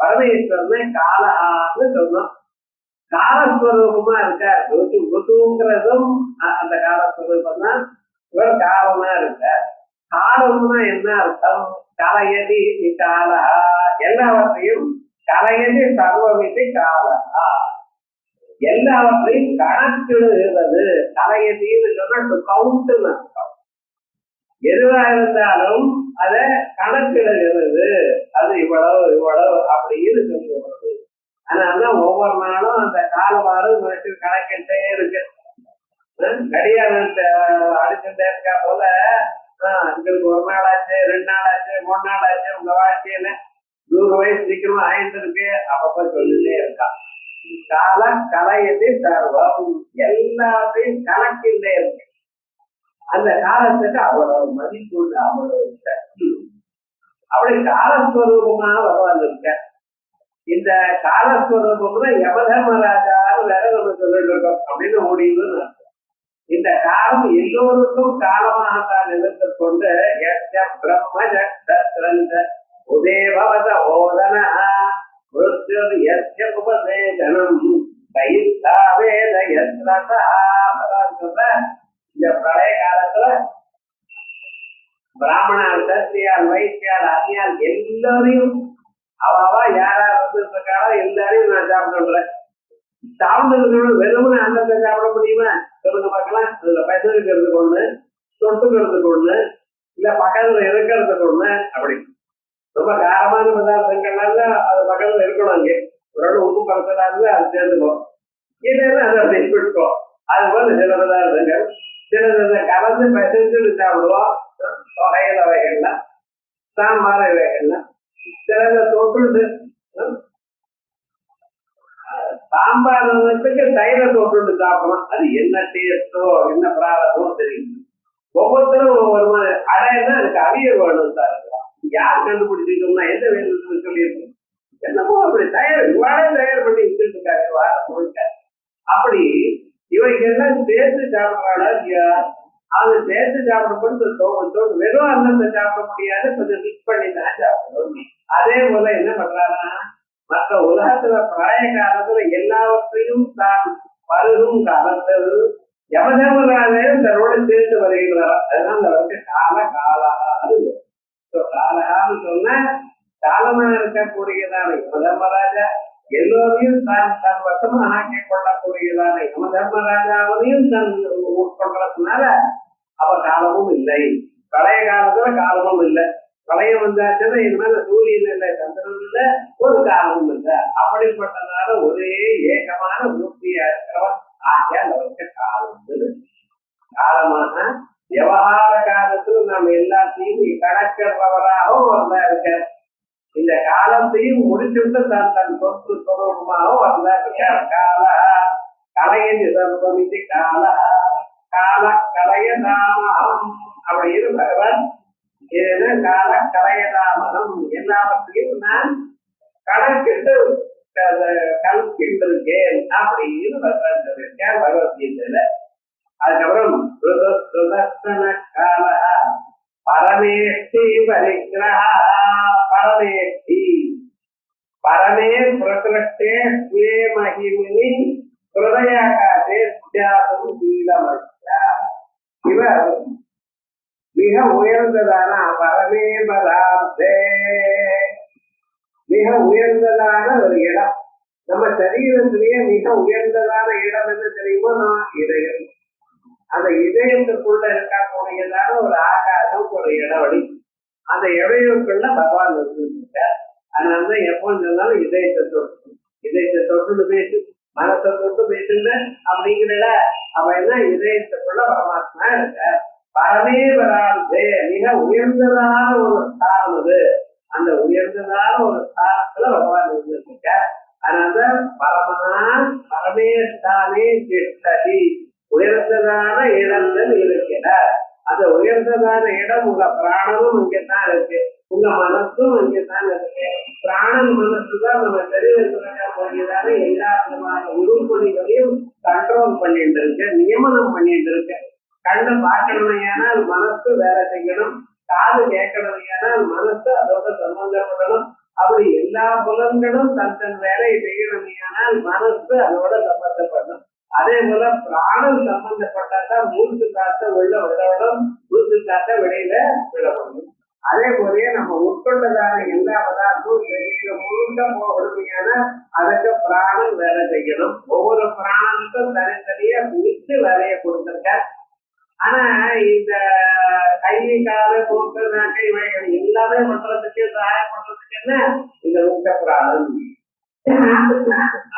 பரமேஸ்வரனை காலஹான்னு சொன்னோம். காலஸ்வரூபமா இருக்கார். ருத்துங்கிறதும் அந்த காலஸ்வரூபம் தான். இவர் காலமா இருக்கார். காலம்னா என்ன அர்த்தம்? கலையதி காலா, எல்லாவற்றையும் கலையதி சர்வமிதி காலா, எல்லாவற்றையும் கணக்கிடுகிறது. கலையதின்னு சொன்னா கவுண்ட்னு அர்த்தம். எதுவா இருந்தாலும் அதை கணக்கிடுகிறது. அது இவ்வளவு இவ்வளவு அப்படின்னு சொல்லுவது. அதனாலதான் ஒவ்வொரு நாளும் அந்த காலவாறு கணக்கிட்டே இருக்கு. கடிகாரத்தை அடிச்சுட்டே இருக்கா போல உங்களுக்கு 1 நாள் ஆச்சு, 2 நாள் ஆச்சு, 3 நாள் ஆச்சு, உங்க வாழ்க்கையில 100 வயசு சீக்கிரமா ஆயிருக்கு அப்பப்ப சொல்லிட்டே இருக்கா. கால கலையது சர்வம், எல்லாத்தையும் கணக்கிட்டே இருக்கு. அந்த காலத்துக்கு அவ்வளவு மதிப்பு, அவ்வளவு சக்தி. அப்படி காலஸ்வரூபமாக பகவான் இருக்க. இந்த காலஸ்வரூபம்னா யமதர்மராஜான்னு வேற நம்ம சொல்லிட்டு இருக்கோம் அப்படின்னு முடியுதுன்னு அர்த்தம். இந்த காலம் எல்லோருக்கும் காலமாகத்தான் இருந்து கொண்டு பிரம்ம உதேபவத ஓதன உபதேசனம் இந்த பழைய காலத்துல பிராமணால் சத்திரியால் வைத்தியால் அந்நியால் எல்லாரையும் அவா யாரா வந்து இருக்காரோ எல்லாரையும் நான் சாப்பிடுறேன். சாப்பிடுறது வெறுமனே அன்னத்தை சாப்பிட முடியுமா சொல்லுங்க பார்க்கலாம். அதுல பசங்கிறதுக்கு ஒண்ணு, தொட்டுக்கிறதுக்கு ஒண்ணு, இல்ல பக்கத்துல இருக்கிறதுக்கு ஒண்ணு. அப்படி ரொம்ப காரமான பதார்த்தங்கள்லாம் அது பக்கத்துல இருக்கணும். அங்கே ஒரு உப்பு பழத்தா இருந்து அது சேர்ந்துக்கும், இல்லைன்னா அதை அப்படி விட்டுக்கும். அது போல சில பதார்த்தங்கள் சில கலந்து பசஞ்சு சாப்பிடுவோம். தொகையில வகைகள்லாம் சாம்பார் வகைகள்லாம் சில தொட்டு சாம்பார் தயிரை தொட்டு சாப்பிடலாம். அது என்ன டேஸ்டோ என்ன பிராரதமோ தெரியும். ஒவ்வொருத்தரும் ஒவ்வொரு அடையனா அதுக்கு அவியல் வேணும் தான் இருக்கலாம். யார் கண்டுபிடிச்சிட்டோம்னா எந்த வேணும்னு சொல்லியிருக்கோம். என்னமோ அப்படி தயார் பண்ணி வச்சுட்டு இருக்காரு வாரம் முழுக்க. அப்படி இவைகள்லாம் சேர்த்து சாப்பிடுறாடா இல்லையா? அது சேர்த்து சாப்பிடும்போது வெறும் அன்னத்தை சாப்பிட முடியாது, கொஞ்சம் மிக்ஸ் பண்ணி தான் சாப்பிடணும். அதே போல என்ன பண்றாரா, மற்ற உலகத்துல பழைய காலத்துல எல்லாவற்றையும் தான் பருகும் காலத்தில் யமதர்மராஜன் தன்னோட சேர்த்து வருகிறார். அதனால அவருக்கு காலகான்னு சொன்ன காலமா இருக்கக்கூடியதான யமதர்மராஜா எல்லோரையும் தன் வசமா ஆக்கிக் கொள்ளக்கூடியதான யமதர்மராஜாவையும் தன் உட்கொள்றதுனால அவ காலமும் இல்லை. பழைய காலத்துல காலமும் இல்லை. பழையம் வந்தாச்சுன்னா இனிமேல சூரியன் இல்லை, சந்திரன் இல்லை, ஒரு காலமும் இல்லை. அப்படிப்பட்டனால ஒரே ஏகமான மூர்த்தியா இருக்கிறவன் ஆகியால் அவருக்கு காலம். காலமாக விவகார காலத்துல நம்ம எல்லாத்தையும் கணக்கிறவராகவும் வந்தா இருக்க. இந்த காலத்தையும் முடிச்சுட்டு தன் சொத்து சொரூபமாகவும் வந்தா இருக்கார். கால கலையை சர்வமிதி கால கால கலைய தாமம் அப்படின்னு பகவான் கால கலையதாமதம் எல்லாவற்றையும் நான் கணக்கிட்டு கல்கின்றிருக்கேன் அப்படின்னு சொல்லியிருக்கேன் பகவத்கீதையில. அதுக்கப்புறம் கால பரமேஷ்டி பரிகிரஹ பரமேஷ்டி பரமே பிரகிருஷ்டே ஸ்வே மகிமினி ஹிருதயாகாசே சுஜாதம் சீலமச்ச. இவர் மிக உயர்ந்ததான பரமே பரார்த்தே மிக உயர்ந்ததான ஒரு இடம். நம்ம சரீரத்திலேயே மிக உயர்ந்ததான இடம் என்ன தெரியுமா? இதயம். அந்த இதயத்துக்குள்ள இருக்கக்கூடியதான ஒரு ஆகாசம், ஒரு இடவழி. அந்த இடையுக்குள்ள பகவான் இருக்கார். அதனால எப்போ சொன்னாலும் இதயத்தை தொட்டு பேசு, மனத்தை தொட்டு பேசுங்க அப்படிங்கிறத அவன் என்ன இதயத்துக்குள்ள பரமாத்மா இருக்க. பரமே வராது மிக உயர்ந்ததான ஒரு ஸ்தானம் அது. அந்த உயர்ந்ததான ஒரு ஸ்தானத்துல பகவான் இருந்திருக்க. அதனால பரமனான் பரமேஸ்தானே திஷ்டதி உயர்ந்ததான இடங்கள் இருக்கிறார். அந்த உயர்ந்ததான இடம் உங்க பிராணனும் இங்கதான் இருக்கு, உங்க மனசும் இங்கதான் இருக்கு. பிராணன் மனசுதான் நம்ம தெரிவிக்கிறதான எல்லா விதமான உருப்படிகளையும் கண்ட்ரோல் பண்ணிட்டு இருக்கு, நியமனம் பண்ணிட்டு இருக்கு. கண்ணை பார்க்கணுமையானால் மனசு வேலை செய்யணும், காது கேட்கணுமையானால் மனசு அதோட சம்பந்தப்படணும். அப்படி எல்லா புலன்களும் தன் வேலையை செய்யணுமையானால் மனசு அதோட சம்பந்தப்படணும். அதே போல பிராணம் சம்பந்தப்பட்டாதான் மூச்சு காத்த உள்ள விடணும், மூச்சு காத்த வெளியில விடணும். அதே போலயே நம்ம உட்கொண்டதான எல்லா பதார்த்தமும் முழுக்க போகணுமையான அதுக்கு பிராணம் வேலை செய்யணும். ஒவ்வொரு பிராணத்துக்கும் தனித்தனியா பிரித்து வேலையை கொடுத்திருக்க. ஆனா இந்த கை கால மூக்கு நாக்கை வகைகள் எல்லாமே பண்றதுக்கு சகாயம் பண்றதுக்கு என்ன இந்த முக்க பிராணம்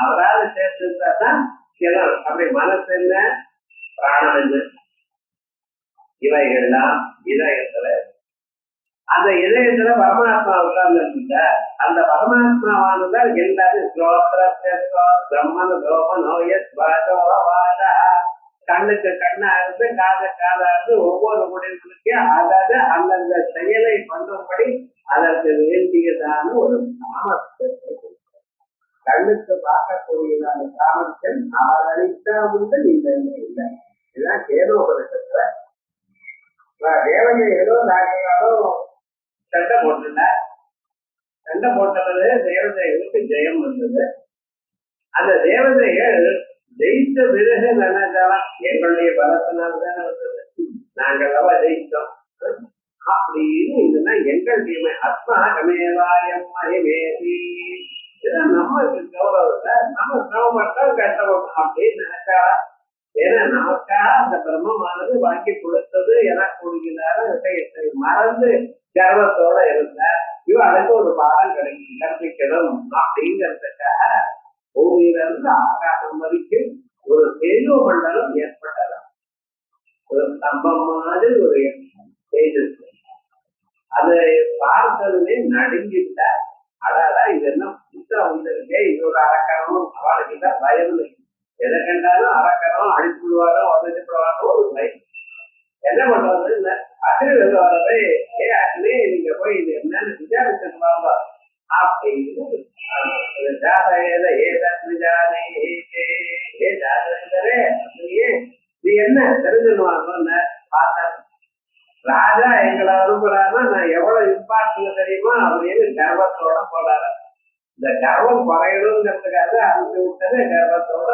அவரால் சேர்த்துதான் சிலர். அப்படி மனசு என்ன, பிராணம் என்ன, இவைகள்லாம் இதயத்துல. அந்த இதயத்துல பரமாத்மா உட்கார்ந்துருக்க. அந்த பரமாத்மாவானதான் எல்லாரும் பிரம்மன் கண்ணுக்கு கண்ணா இருந்து காதா இருந்து ஒவ்வொரு முடிவுகளுக்கு அதாவது அந்தந்த செயலை பண்ணும்படி அதற்கு வேண்டியதான ஒரு சாமர்த்தியத்தை. கண்ணுக்கு பார்க்கக்கூடியதான சாமர்த்தியம் அவர் அளித்தா உண்டு இல்லை இல்லை. இதுதான் கேதோபனிஷத்துல தேவதை ஏதோ நாகையாலும் சண்டை போட்டுட்டார். சண்டை போட்டது தேவதைகளுக்கு ஜெயம் வந்தது. அந்த தேவதைகள் ஜெயித்த பிறகு நினைச்சாலாம் எங்களுடைய பலத்தினால்தான் வந்தது, நாங்கள் அவ ஜெயித்தோம் அப்படின்னு. இதுன்னா எங்கள் தீமை ஆத்மா கமேவாயம் மகிமேசி. இதான் நமக்கு கௌரவத்தை நம்ம சிரமப்பட்டோம் கஷ்டப்பட்டோம் அப்படின்னு நினைச்சாலாம். ஏன்னா நமக்காக அந்த பிரம்மமானது வாங்கி கொடுத்தது எனக்கு கொடுக்கிறாரு விஷயத்தை மறந்து கர்வத்தோட இருந்தார். இவ அதுக்கு ஒரு பாடம் கற்பிக்கணும் அப்படிங்கிறதுக்காக பூமியிலிருந்து ஆகாசம் வரைக்கும் ஒரு தேஜோ மண்டலம் ஏற்பட்டதாம். ஒரு ஸ்தம்பம் மாதிரி ஒரு தேஜஸ். அதை பார்த்ததுமே நடுங்கிட்டார். அதான் இது என்ன புத்தா வந்திருக்கே, இது ஒரு அரக்கணும் அவளுக்கு பயம் இல்லை. எதை கண்டாலும் அரக்கணும் அடிச்சு விடுவாரோ உதவிப்படுவாரோ ஒரு பயம். என்ன பண்றது அக்னி வரவே அக்னி நீங்க போய் இது என்னன்னு விசாரிச்சுட்டு வாங்க அப்படின்னு நீ என்ன தெரிஞ்சுடுவாங்க பார்த்தேன். ராஜா எங்களை அனுப்புறாருன்னா நான் எவ்வளவு இம்பார்ட்டன் தெரியுமா அப்படின்னு கர்வத்தோட போனாரு. இந்த கர்வம் குறையணுங்கிறதுக்காக அனுப்பி விட்டது கர்வத்தோட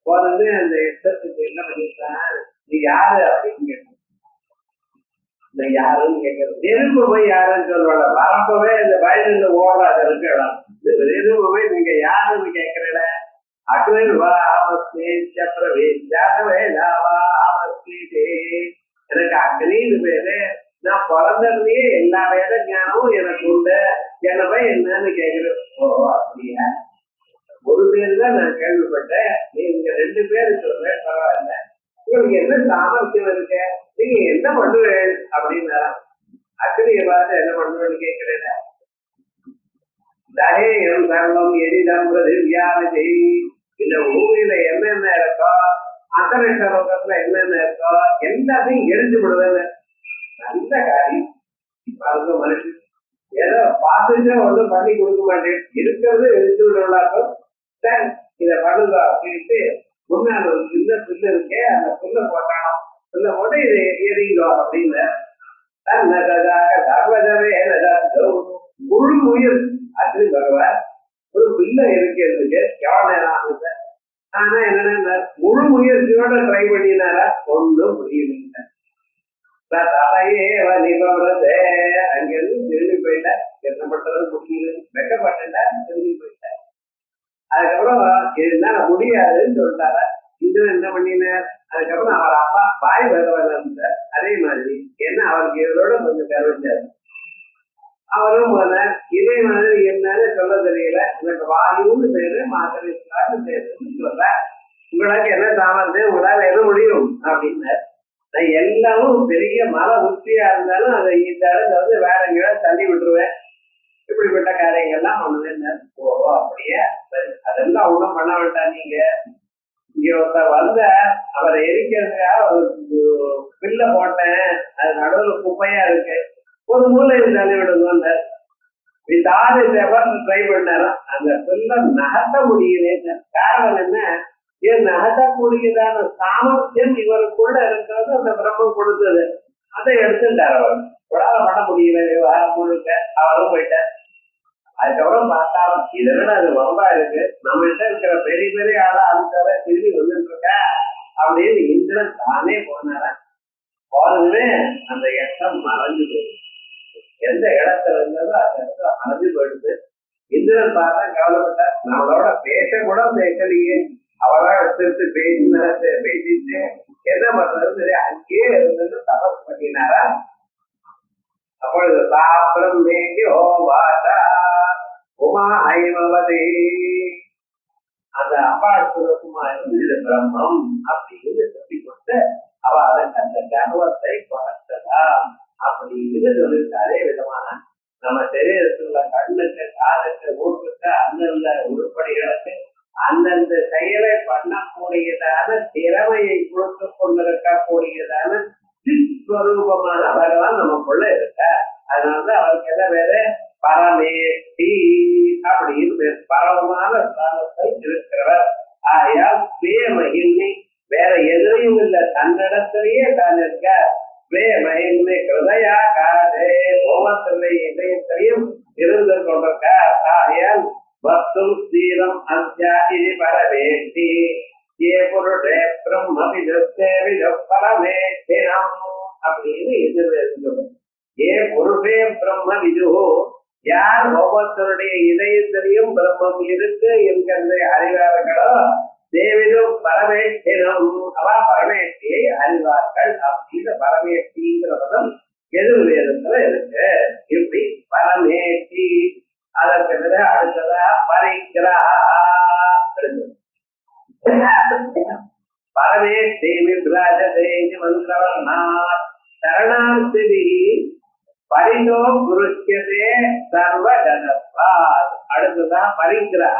போனது. அந்த யுத்தத்துக்கு என்ன பண்ணிருக்கான், நீ யாரு அப்படின்னு கேட்டு யாருன்னு கேட்கறது. எதிர்ப்பு போய் யாருன்னு சொல்லுவாங்க. வரப்பவே இந்த வயலில் ஓடாத இருக்கு இடம். எதிர்ப்பு போய் நீங்க யாருன்னு கேட்கறல. அக்னி வா ஆமஸ்மி பிரவேசாவே லாவா ஆமஸ்மி. எனக்கு அக்னின்னு பேரு. நான் பிறந்ததுலயே எல்லா வேத ஞானமும் எனக்கு உண்டு. என்ன போய் என்னன்னு கேட்கிறேன். ஓ அப்படியா, ஒரு பேரு தான் நான் கேள்விப்பட்டேன். நீங்க 2 பேரு சொல்றேன், பரவாயில்ல. உங்களுக்கு என்ன சாமர்த்தியம் இருக்கு, நீங்க என்ன பண்ணுவேன் அப்படின்னா அக்னியை பார்த்து என்ன பண்ணுவேன்னு கேட்கிறேன். தகேயம் சர்வம் எரிதம் பிரதிவியானதி. இந்த பூமியில என்னென்ன இருக்கோ, அந்தரிஷ லோகத்துல என்னென்ன இருக்கோ எல்லாத்தையும் எரிஞ்சு விடுவேன்னு. நல்ல காரியம். பாருங்க, மனுஷன் ஏதோ பார்த்துட்டு ஒன்றும் பண்ணி கொடுக்க மாட்டேன், இருக்கிறது எரிஞ்சு விடுவதாக்கும். சரி இதை பண்ணுங்க அப்படின்ட்டு முன்னாடி ஒரு சின்ன புல்லு இருக்கே, அந்த புல்ல போட்டானோ, புல்ல போட்டு இது எரிங்களோ அப்படின்னு. முழு முயல் அது பகவான் ஒரு புல்ல இருக்கிறதுக்கு எவ்வளவு நேரம் ஆகுது. ஆனா என்னன்னா முழு முயற்சியோட ட்ரை பண்ணினாரா ஒன்றும் முடியல. அங்கிருந்து திரும்பி போயிட்டேன். என்ன பண்றது முடியல, வெட்டப்பட்டா திரும்பி போயிட்டேன். அதுக்கப்புறம் என்னால முடியாதுன்னு சொல்லிட்டாரா. இதுவும் என்ன பண்ணினார். அதுக்கப்புறம் அவர் அப்பா பாய் பகவான் அதே மாதிரி என்ன அவருக்கு இதோட கொஞ்சம் கருவிச்சாரு. அவரும் போனார். இதே மாதிரி என்னன்னு சொல்ல தெரியல, எனக்கு வாயுன்னு பேரு மாத்திரை பேருன்னு சொல்ற. உங்களுக்கு என்ன சாமர்த்தியம், உங்களால என்ன முடியும் அப்படின்னாரு. எல்லாமும் பெரிய மலை உச்சியா இருந்தாலும் அதை இந்த இடத்துல வந்து வேற எங்கேயாவது தள்ளி விட்டுருவேன். இப்படிப்பட்ட காரியங்கள்லாம் பண்ணுவேன். ஓ அப்படியே சரி, அதெல்லாம் ஒன்றும் பண்ண வேண்டாம். நீங்க இங்க ஒருத்தர் வந்த அவரை எரிக்கிறதுக்காக ஒரு பில்ல போட்டேன், அது நடுவில் குப்பையா இருக்கு, ஒரு மூலையில் தள்ளி விடுங்க. விதாறு ட்ரை பண்ணாராம். அந்த பில்ல நகர்த்த முடியல. காரணம் என்ன, ஏன் நகர்த்தக்கூடியதான சாமர்த்தியம் இவருக்குள்ள இருக்கிறது அந்த பிரம்மம் கொடுத்தது. அதை எடுத்துட்டார் அவர். உடலால பண்ண முடியல முழுக்க. அவரும் போயிட்டார். அதுக்கப்புறம் பார்த்தாலும் இதை விட அது ரொம்ப இருக்கு, நம்ம கிட்ட இருக்கிற பெரிய பெரிய ஆளா அதுக்காக திரும்பி வந்துட்டு இருக்க அப்படின்னு இந்திரன் தானே போனாரா. போனதுமே அந்த இடம் மறைஞ்சு போயிடுது. எந்த இடத்துல இருந்ததோ அந்த இடத்துல மறைஞ்சு போயிடுது. இந்திரன் பார்த்தா கவலைப்பட்டார். நம்மளோட பேச கூட பேசலையே, அவளா எடுத்து பேசிட்டு என்ன பண்றது அங்கேயே இருந்து தபஸ் பண்ணினாரா. அப்பொழுது சாப்பிடம் வேண்டி ஓவாதா உமா ஐமவதே. அந்த அம்பாள் சுரூபமா இருந்து இது பிரம்மம் அப்படின்னு சொல்லி கொண்டு அவளுக்கு அந்த கர்வத்தை குறைச்சலாம் அப்படின்னு சொல்லிட்டு. அதே விதமான நம்ம சரீரத்துல கண்ணுக்கு காதுக்கு மூக்குக்கு அந்தந்த உருப்படிகளுக்கு அந்தந்த செயலை பண்ணக்கூடியதான திறமையை கொடுத்து கொண்டிருக்கக்கூடியதான சிஸ்வரூபமான பகவான் நமக்குள்ள இருக்க. அதனால அவருக்கு என்ன வேற பரமேஷ்டி அப்படின்னு பரவமான தன்னிடத்திலேயே தான் இருக்க பிரேமயின்மை கிருதயா காதே ஒவ்வொருத்தருடைய இதயத்திலையும் இருந்து கொண்டிருக்கார். ஆகையால் வஸ்தும் ஸ்தீரம் அத்தியாகி பரவேட்டி ஏ புருஷே பிரம்ம பரமேட்டினம் அப்படின்னு எதிர்த்து ஏ புருஷே பிரம்ம விது யார் ஒவ்வொருத்தருடைய இதயத்திலையும் பிரம்மம் இருக்கு என்கிறதை அறிவார்களோ தேவிதும் பரமேட்டினம் அவா பரமேட்டியை அறிவார்கள் அப்படின்னு பரமேட்டிங்கிற பதம் எதிர்வேதத்துல இருக்கு. இப்படி பரமேட்டி அதற்கு பிறகு அடுத்ததா பரிக்கிரா பரமேட்டி விராஜதே மந்திரவர்ணாத் சரணார்த்தி பரிதோ குருஷ்யதே சர்வஜனத்வாத். அடுத்ததான் பரிக்கிரா.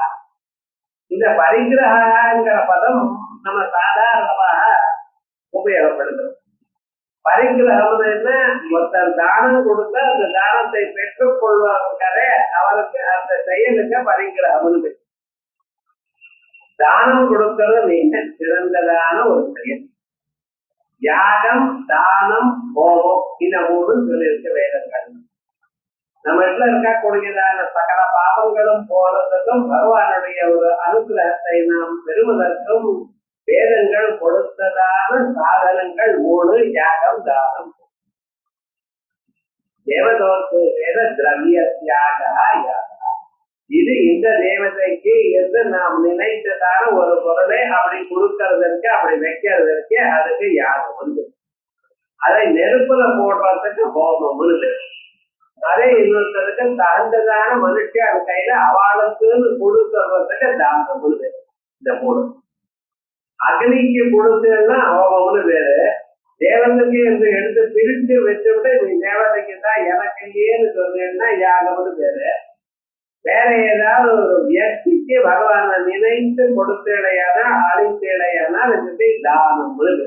இந்த பரிகிரகங்கிற பதம் நம்ம சாதாரணமாக உபயோகப்படுத்துறோம். பரிகிரகம் என்ன? ஒருத்தர் தானம் கொடுத்த அந்த தானத்தை பெற்றுக் கொள்வார்களே அவருக்கு அந்த செயலுக்கு பரிகிரகம். தானம் கொடுக்கிறது மிக சிறந்ததான ஒரு செயல். யாகம், தானம், ஹோமம் இந்த மூணு சொல்லியிருக்க வேதங்கள். நம்ம இடத்துல இருக்கக்கூடியதான சகல பாவங்களும் போறதுக்கும் பகவானுடைய ஒரு அனுகிரகத்தை நாம் பெறுவதற்கும் வேதங்கள் கொடுத்ததான சாதனங்கள் மூணு: யாகம், தானம். தேவதோத்து வேத திரவிய தியாக யாகா. இது இந்த தேவதைக்கு என்று நாம் நினைத்ததான ஒரு பொருளை அப்படி கொடுக்கறதற்கு அப்படி வைக்கிறதற்கு அதுக்கு யாகம் உண்டு. அதை நெருப்புல போடுறதுக்கு ஹோமம் உண்டு. அதே இன்னொருத்தருக்கு தகுந்ததான மனுஷன் அது கையில அவளுக்குன்னு கொடுக்கறதுக்கு தானம் உண்டு. இந்த மூணு அக்னிக்கு கொடுத்ததுன்னா ஹோமம்னு பேரு. தேவதைக்கு என்று எடுத்து பிரித்து வச்சுவிட்டு நீ தேவதைக்கு தான் எனக்கு ஏன்னு சொன்னேன்னா யாகம்னு பேரு. வேற ஏதாவது ஒரு வியக்திக்கு பகவானை நினைத்து கொடுத்தேடையானா அழித்தேடையானால் இதுக்கு தானம் உண்டு.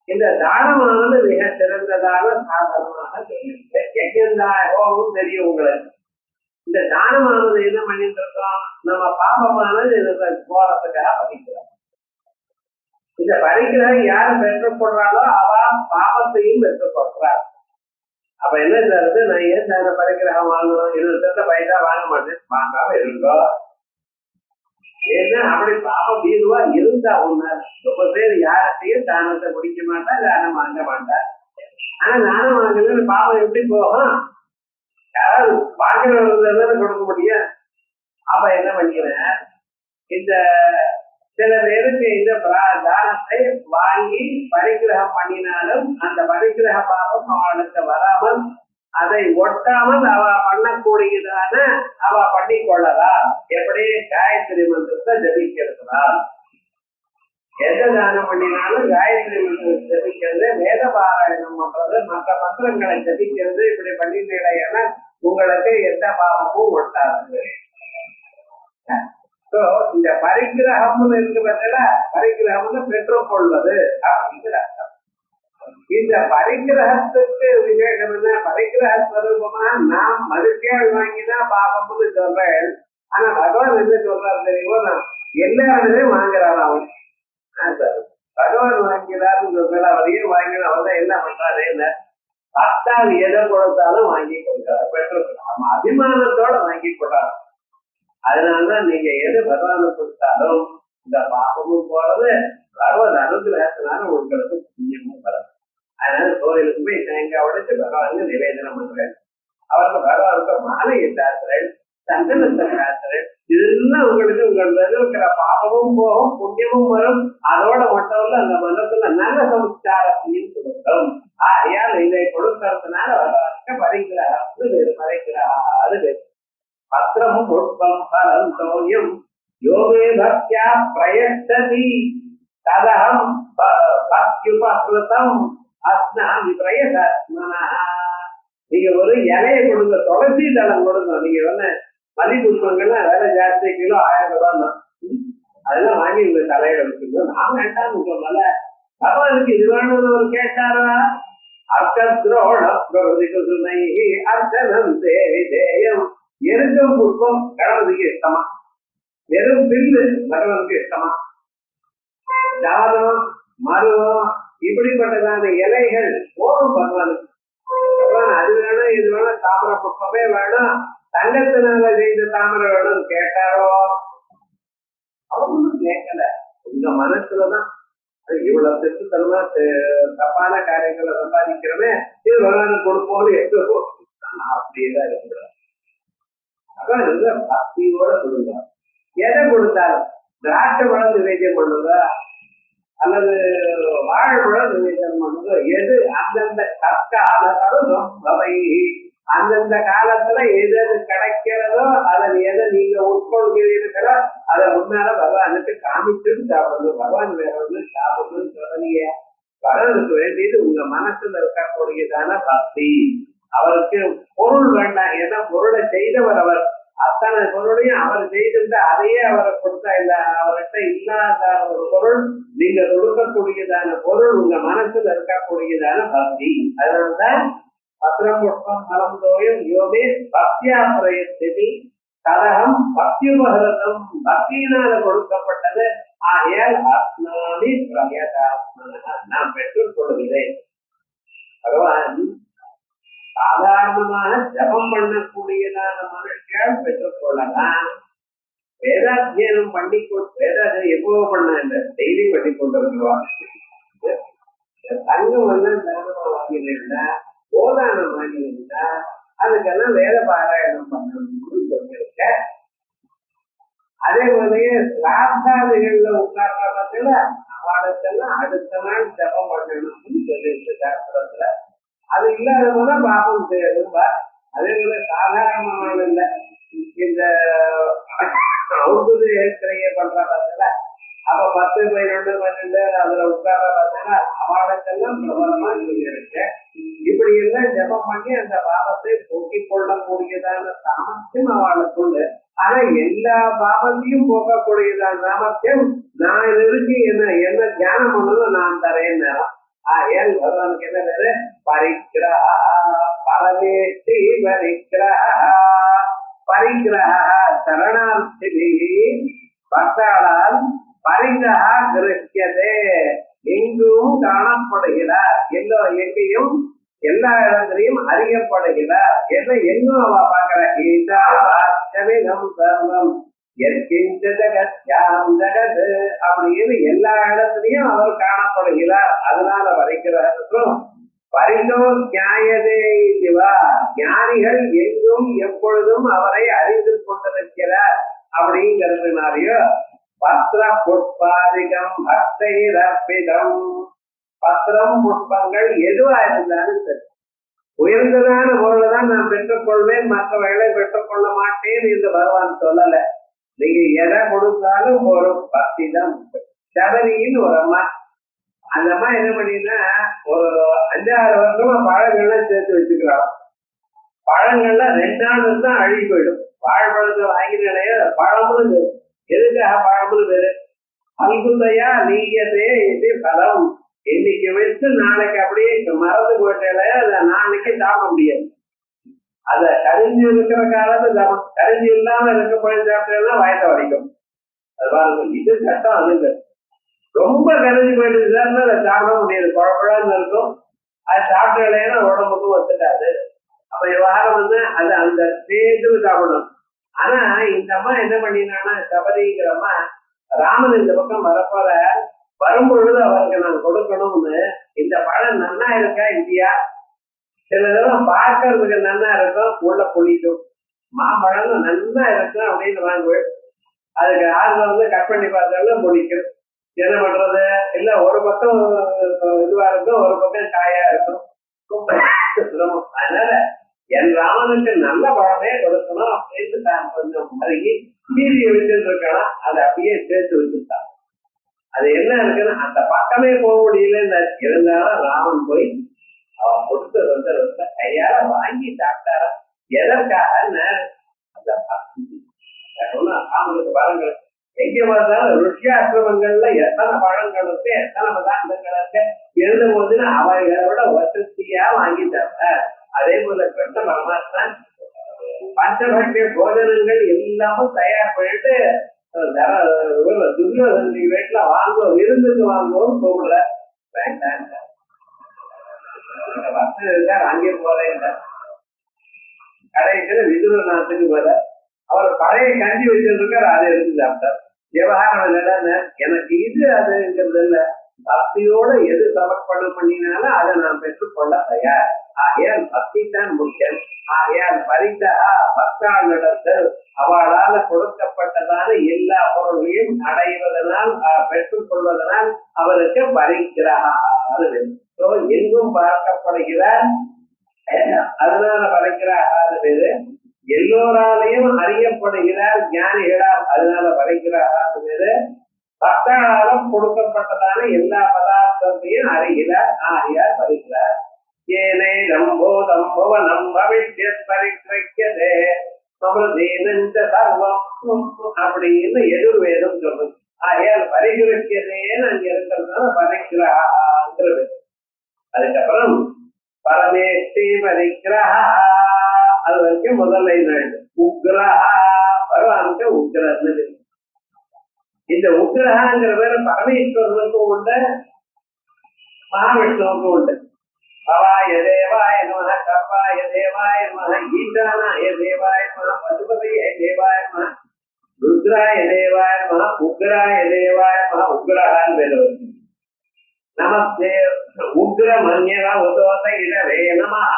இந்த தானமானது மிக சிறந்ததான சாதனமாக ஹோமம் தெரியும் உங்களுக்கு. இந்த தானமானது என்ன பண்ணிட்டு இருக்கோம்? நம்ம பாபமானது இதுல போறதுக்காக படிக்கிறோம். இந்த பரிகிரகம் யார் பெற்றுக்கொள்றாளோ அவ பாபத்தையும் பெற்றுக்கொள்றாள். அப்ப என்ன தருது? நான் ஏன் தான பரிகிரகம் வாங்கணும்? 20 பைசா வாங்க மாட்டேன், வாங்காம இருக்கோ. ஏன்னா அப்படி பாபம் தீர்வா இருந்தா ஒண்ணு. ரொம்ப பேர் யார்கிட்டையும் தானத்தை குடிக்க மாட்டா, தானம் வாங்க மாட்டா. ஆனா தானம் வாங்கலன்னு பாபம் எப்படி போகும்? யாராவது வாங்குறவங்க கொடுக்க முடியும். அப்ப என்ன பண்ணிக்கிறேன்? இந்த சில பேருக்கு இந்த தானத்தை வாங்கி பரிகிரகம் பண்ணினாலும் அந்த பரிகிரக பாபம் அவளுக்கு வராமல் அதை ஒட்டாமல் அவ பண்ணக்கூடியதான அவ பண்ணி கொள்ளலாம். எப்படி? காயத்ரி மந்திரத்தை ஜபிக்கிறதுனால். எந்த தானம் பண்ணினாலும் காயத்ரி மந்திரத்தை ஜபிக்கிறது, வேத பாராயணம் பண்றது, மற்ற மந்திரங்களை ஜபிக்கிறது, இப்படி பண்ணினா உங்களுக்கு எந்த பாவமும் ஒட்டாது. இந்த பரிகிரகம் இருக்கிறதுல பரிகிரகம்னு பெற்றுக்கொள்வது அப்படிங்கிற அர்த்தம். இந்த பரிகிரகத்துக்கு விசேஷம் என்ன? பரிகிரக ஸ்வரூபமா நாம் மனுஷியால் வாங்கினா பாபம்னு சொல்றேன். ஆனா பகவான் என்ன சொல்றாரு தெரியுமோ? நான் எல்லாருமே வாங்குறாரு. அவன் பகவான் வாங்கிறாருன்னு சொல்ற அவரையும் வாங்கினா அவன் தான் என்ன பண்றாரு? என்ன 10வது எதை கொடுத்தாலும் வாங்கி கொடுக்கிறார், பெற்றுக்கிறார். அபிமானத்தோட வாங்கி கொடுறாரு. அதனாலதான் நீங்க எது பகவானை கொடுத்தாலும் இந்த பாபமும் போறது பகவத் அனுகிரகத்தினால உங்களுக்கு புண்ணியமும் வரும். அதனால கோயிலுக்கு போய் தேங்காய் உடைச்சு பகவானுக்கு நிவேதனம் பண்றேன். அவருக்கு பகவானுக்கு மாலை இட்டார்கள், சந்தனத்தை காத்துறேன். இதெல்லாம் உங்களுக்கு உங்களுக்கு இருக்கிற பாபமும் போகும், புண்ணியமும் வரும். அதோட மட்டும் இல்ல, அந்த மனத்துல நல்ல சம்ஸ்காரத்தையும் கொடுக்கும். ஆகையால் இதை கொடுக்கறதுனால பகவானுக்கு பரிக்கிறாரு வேறு, மறைக்கிறாரு வேறு. பத்திரமும் புஷ்பம் பலம் சௌரியம் யோகே பக்தியா பிரயச்சதி ததகம் பக்தியுபகிருதம் அஸ்னாமி பிரயசத்மனா. நீங்க ஒரு இலையை கொடுங்க, துளசி தளம் கொடுங்க. நீங்க வந்து மல்லி புஷ்பங்கள்லாம் வேலை ஜாஸ்தி, கிலோ 1000 ரூபாய் தான். அதெல்லாம் வாங்கி உங்க தலையில வச்சுக்கணும். நான் வேண்டாம்னு சொல்லல, பகவானுக்கு இது வேணும்னு ஒரு கேட்டாரா? அர்த்தனம் தேவி தேயம். எருக்கம் புஷ்பம் கணவனுக்கு இஷ்டமா? வெறும் பில்லு பகவானுக்கு இஷ்டமா? தானம், மருவம், இப்படிப்பட்டதான இலைகள் போடும் பகவானுக்கு. பகவான் அது வேணும் இது வேணும் தாமரை புஷ்பமே வேணும் தங்கத்தினால செய்த தாமரை வேணும் கேட்டாரோ? அவங்களும் கேட்கல. உங்க மனசுலதான் இவ்வளவு திருத்தனமா தப்பான காரியங்களை சம்பாதிக்கிறோமே இது பகவானுக்கு கொடுப்போம்னு எவ்வளோ அப்படியேதான் இருக்கிறார். அதான் பக்தியோட கொடுங்க. எதை கொடுத்தாலும் திராட்சை பழம் நிவேதியம் பண்ணுங்க அல்லது வாழைப்பழம் நிவேதியம் பண்ணுங்க. எது அந்தந்த கற்காலம் அவை அந்தந்த காலத்துல எது எது கிடைக்கிறதோ அதை எதை நீங்க உட்கொள்கிறீர்களோ அதை முன்னால பகவானுக்கு காமிச்சுட்டு சாப்பிடுங்க. பகவான் வேற வந்து சாப்பிடணும்னு சொல்லலையே. பகவானுக்கு வேண்டியது உங்க மனசுல இருக்கக்கூடியதான பக்தி. அவருக்கு பொருள் வேண்டாம். ஏன்னா பொருளை செய்தவர் அவர். அத்தனை பொருளையும் அவர் செய்திருந்தா அதையே அவரை கொடுத்தா இல்ல. அவர்கிட்ட இல்லாத ஒரு பொருள் நீங்க கொடுக்கக்கூடியதான பொருள் உங்க மனசுல இருக்கக்கூடியதான பக்தி. அதனாலதான் பத்திரம் புஷ்பம் மலம் தோயம் யோகே பக்தியா பிரயத்தி கலகம் பக்தியுபகரதம் பக்தியினால கொடுக்கப்பட்டது. ஆகையால் ஆத்மானி பிரயதாத்மனா நாம் பெற்றுக் கொள்கிறேன். பகவான் சாதாரணமாக ஜபம் பண்ணக்கூடியதான மனுஷன் பெற்றுக் கொள்ளலாம். வேதாத்தியனம் பண்ணி வேதாத்தியம் எப்போ பண்ண இந்த டெய்லி பண்ணி கொண்டிருக்கிறோம். தங்கம் எல்லாம் தானமா வாங்கினா கோதானம் வாங்கினா அதுக்கெல்லாம் வேத பாராயணம் பண்ணணும்னு சொல்லியிருக்க. அதே மாதிரியே பிரார்த்தாதிகள்ல உட்கார்றதுல அவளுக்கெல்லாம் அடுத்த நாள் ஜபம் பண்ணணும்னு சொல்லியிருக்கு சாஸ்திரத்துல. அது இல்லாத போல பாபம் செய்யணும். அதே போல சாதாரணமான இல்ல இந்த ஔஷத ஏற்கரைய பண்ற பார்த்தல அப்ப 10, 11, 12 அதுல உட்கார்ற பார்த்தா அவளுக்கெல்லாம் பிரபலமா சொல்லியிருக்க. இப்படி எல்லாம் ஜபம் பண்ணி அந்த பாபத்தை போக்கிக் கொள்ளக்கூடியதான சாமர்த்தியம் அவளுக்கு உண்டு. ஆனா எல்லா பாபத்தையும் போக்கக்கூடியதான சாமர்த்தியம் நான் இருக்கு. என்ன தியானம் பண்ணணும் நான் தரேன் நேரம். ஏன் பகவானுக்கு என்ன பேரு? பரிக்கிரஹ பரமேஷ்டி பரிக்கிரஹ பரிக்கிரஹ சரணார்த்தி பக்தாளால் பரிகிரஹ கிருஷ்யதே எங்கும் காணப்படுகிறார். எங்கேயும் எல்லா இடத்திலையும் அறியப்படுகிறார். என்ன எங்கும் அவ பாக்குற ஈசாமிகம் சர்வம் ஜெகத் அப்படின்னு எல்லா இடத்துலயும் அவர் காணப்படுகிறார். அதனால வரைக்கிறாருக்கும் பரிசோ நியாயதே சிவா ஞானிகள் எங்கும் எப்பொழுதும் அவரை அறிந்து கொண்டிருக்கிறார் அப்படிங்கிறதுனாலயோ பத்திர புஷ்பாதிகம் பக்தை ரப்பிதம் பத்திரம் புஷ்பங்கள் எதுவா இருந்தாலும் சரி உயர்ந்ததான பொருளை தான் நான் பெற்றுக்கொள்வேன் மற்றவர்களை பெற்றுக்கொள்ள மாட்டேன் என்று பகவான் சொல்லல. நீங்க எதை கொடுத்தாலும் ஒரு பக்தி தான். சபரின்னு ஒரு அம்மா, அந்த அம்மா என்ன பண்ணினா ஒரு 5-6 வருஷமா பழங்கள்லாம் சேர்த்து வச்சுக்கிறாங்க. பழங்கள்லாம் 2 நாள் தான் அழுகி போயிடும். வாழைப்பழத்தை வாங்கினாலே பழமுன்னு எதுக்காக பழமுன்னு பேரு? அல்குந்தையா நீயதே இது பலம். இன்னைக்கு வச்சு நாளைக்கு அப்படியே மறந்து போயிட்டாலே அதை நாளைக்கு சாப்பிட முடியாது. அத கரிஞ்சு இருக்கிற காலத்து கரிஞ்சு இல்லாம இருக்க போயிருந்தா வயத்தை வரைக்கும் அது பாருங்க. இது சட்டம். அது இல்லை. ரொம்ப கரிஞ்சு போயிட்டு அதை சாப்பிட முடியாது. குழப்பழான்னு இருக்கும். அது சாப்பிட்டாலேன்னா உடம்புக்கும் ஒத்துக்காது. அப்ப விவகாரம் வந்து அது அந்த ஸ்டேஜுக்கு சாப்பிடணும். ஆனா இந்த அம்மா என்ன பண்ணினான்னா சபரிங்கிறம்மா ராமன் இந்த பக்கம் வரப்போற வரும்பொழுது அவருக்கு நான் கொடுக்கணும்னு இந்த பழம் நன்னா இருக்கா இல்லையா, சில இதெல்லாம் பார்க்கறதுக்கு நன்னா இருக்கும், உள்ள புளிக்கும். மாம்பழம் நன்னா இருக்கும் அப்படின்னு வாங்குவேன். அதுக்கு ஆறுல வந்து கட் பண்ணி பார்த்தாலும் புளிக்கும். என்ன பண்றது? இல்ல ஒரு பக்கம் இதுவா இருக்கும், ஒரு பக்கம் காயா இருக்கும். அதனால என் ராமனுக்கு நல்ல பழமே கொடுக்கணும் அப்படின்னு தான் கொஞ்சம் மருகி மீறிய வச்சுட்டு இருக்கலாம். அதை அப்படியே சேர்த்து வச்சுட்டான். அது என்ன இருக்குன்னு அந்த பக்கமே போக முடியல. இருந்தாலும் ராமன் போய் அவன் கொடுத்து வந்து கையால வாங்கி சாப்பிட்டாரா? எதற்காக? அந்த ராமனுக்கு பழங்கள் எங்க பார்த்தாலும் ருஷ்யாசிரமங்கள்ல எத்தனை பழங்கள் இருக்கு, எத்தனை பதார்த்தங்கள் இருக்கு. எழுதும் போது அவைகளோட வசதியா வாங்கி சாப்பிட்டார். அதே போல கிருஷ்ண பரமாத்மா பஞ்சபட்ச போஜனங்கள் எல்லாமும் தயார் பண்ணிட்டு துரியோதனி வீட்டுல வாங்குவோம், விருந்துக்கு வாங்குவோம் கூப்பிடல. வேண்டாம் வசதி அங்கே போறேன். கடைசியில விதுரநாத்துக்கு போற அவர் பழைய கஞ்சி வச்சிருக்காரு, அதை எடுத்து சாப்பிட்டார். விவகாரம் இல்லைன்னா எனக்கு இது அதுங்கிறது இல்ல, பக்தியோட எது சமர்ப்பணம் பண்ணினாலும் அதை நான் பெற்றுக்கொள்ள தயார். ஆகையால் பக்தி தான் முக்கியம். ஆகையால் பரிதா பக்தாளிடத்தில் அவளால் கொடுக்கப்பட்டதான எல்லா பொருளையும் அடைவதனால் பெற்றுக் கொள்வதனால் அவருக்கு பரிக்கிறார். எங்கும் பார்க்கப்படுகிறார், அதனால படைக்கிறார் பேரு. எல்லோராலையும் அறியப்படுகிறார், ஞானிகளால் அதனால படைக்கிறார் பேரு. பக்தர்களாலும் கொடுக்கப்பட்டதான எல்லா பதார்த்தத்தையும் அறிகிறார், ஆகியார் படைக்கிறார். ஏனே நம்போ தம்பவ நம்பவித்ய பரிக்ரக்கியதே சமதேனஞ்ச சர்வம் அப்படின்னு எதிர்வேதம் சொல்லுது. ஆகையால் பரிகிரக்கியதேன்னு அங்க இருக்கிறதுனால படைக்கிறாங்கிறது. அதுக்கப்புறம் பரமேஷ்டி பரிக்கிரஹா, அது வரைக்கும் முதல் லைன் ஆயிடுது. உக்ரஹா பரவானுக்கு உக்ரன்னு. இந்த உக்ரஹாங்கிற பேரு பரமேஸ்வரனுக்கும் உண்டு, மகாவிஷ்ணுவுக்கும் உண்டு. பவாய தேவாய நமஹ, கர்வாய தேவாய நமஹ, ஈசானாய தேவாய நமஹ, பசுபதியே தேவாய நமஹ, ருத்ராய தேவாய நமஹ, உக்ராய தேவாய நமஹ. உக்ரஹான்னு பேரு. நமஸ்தே உக்ர மன்யவா உதோத இடவே நமஹ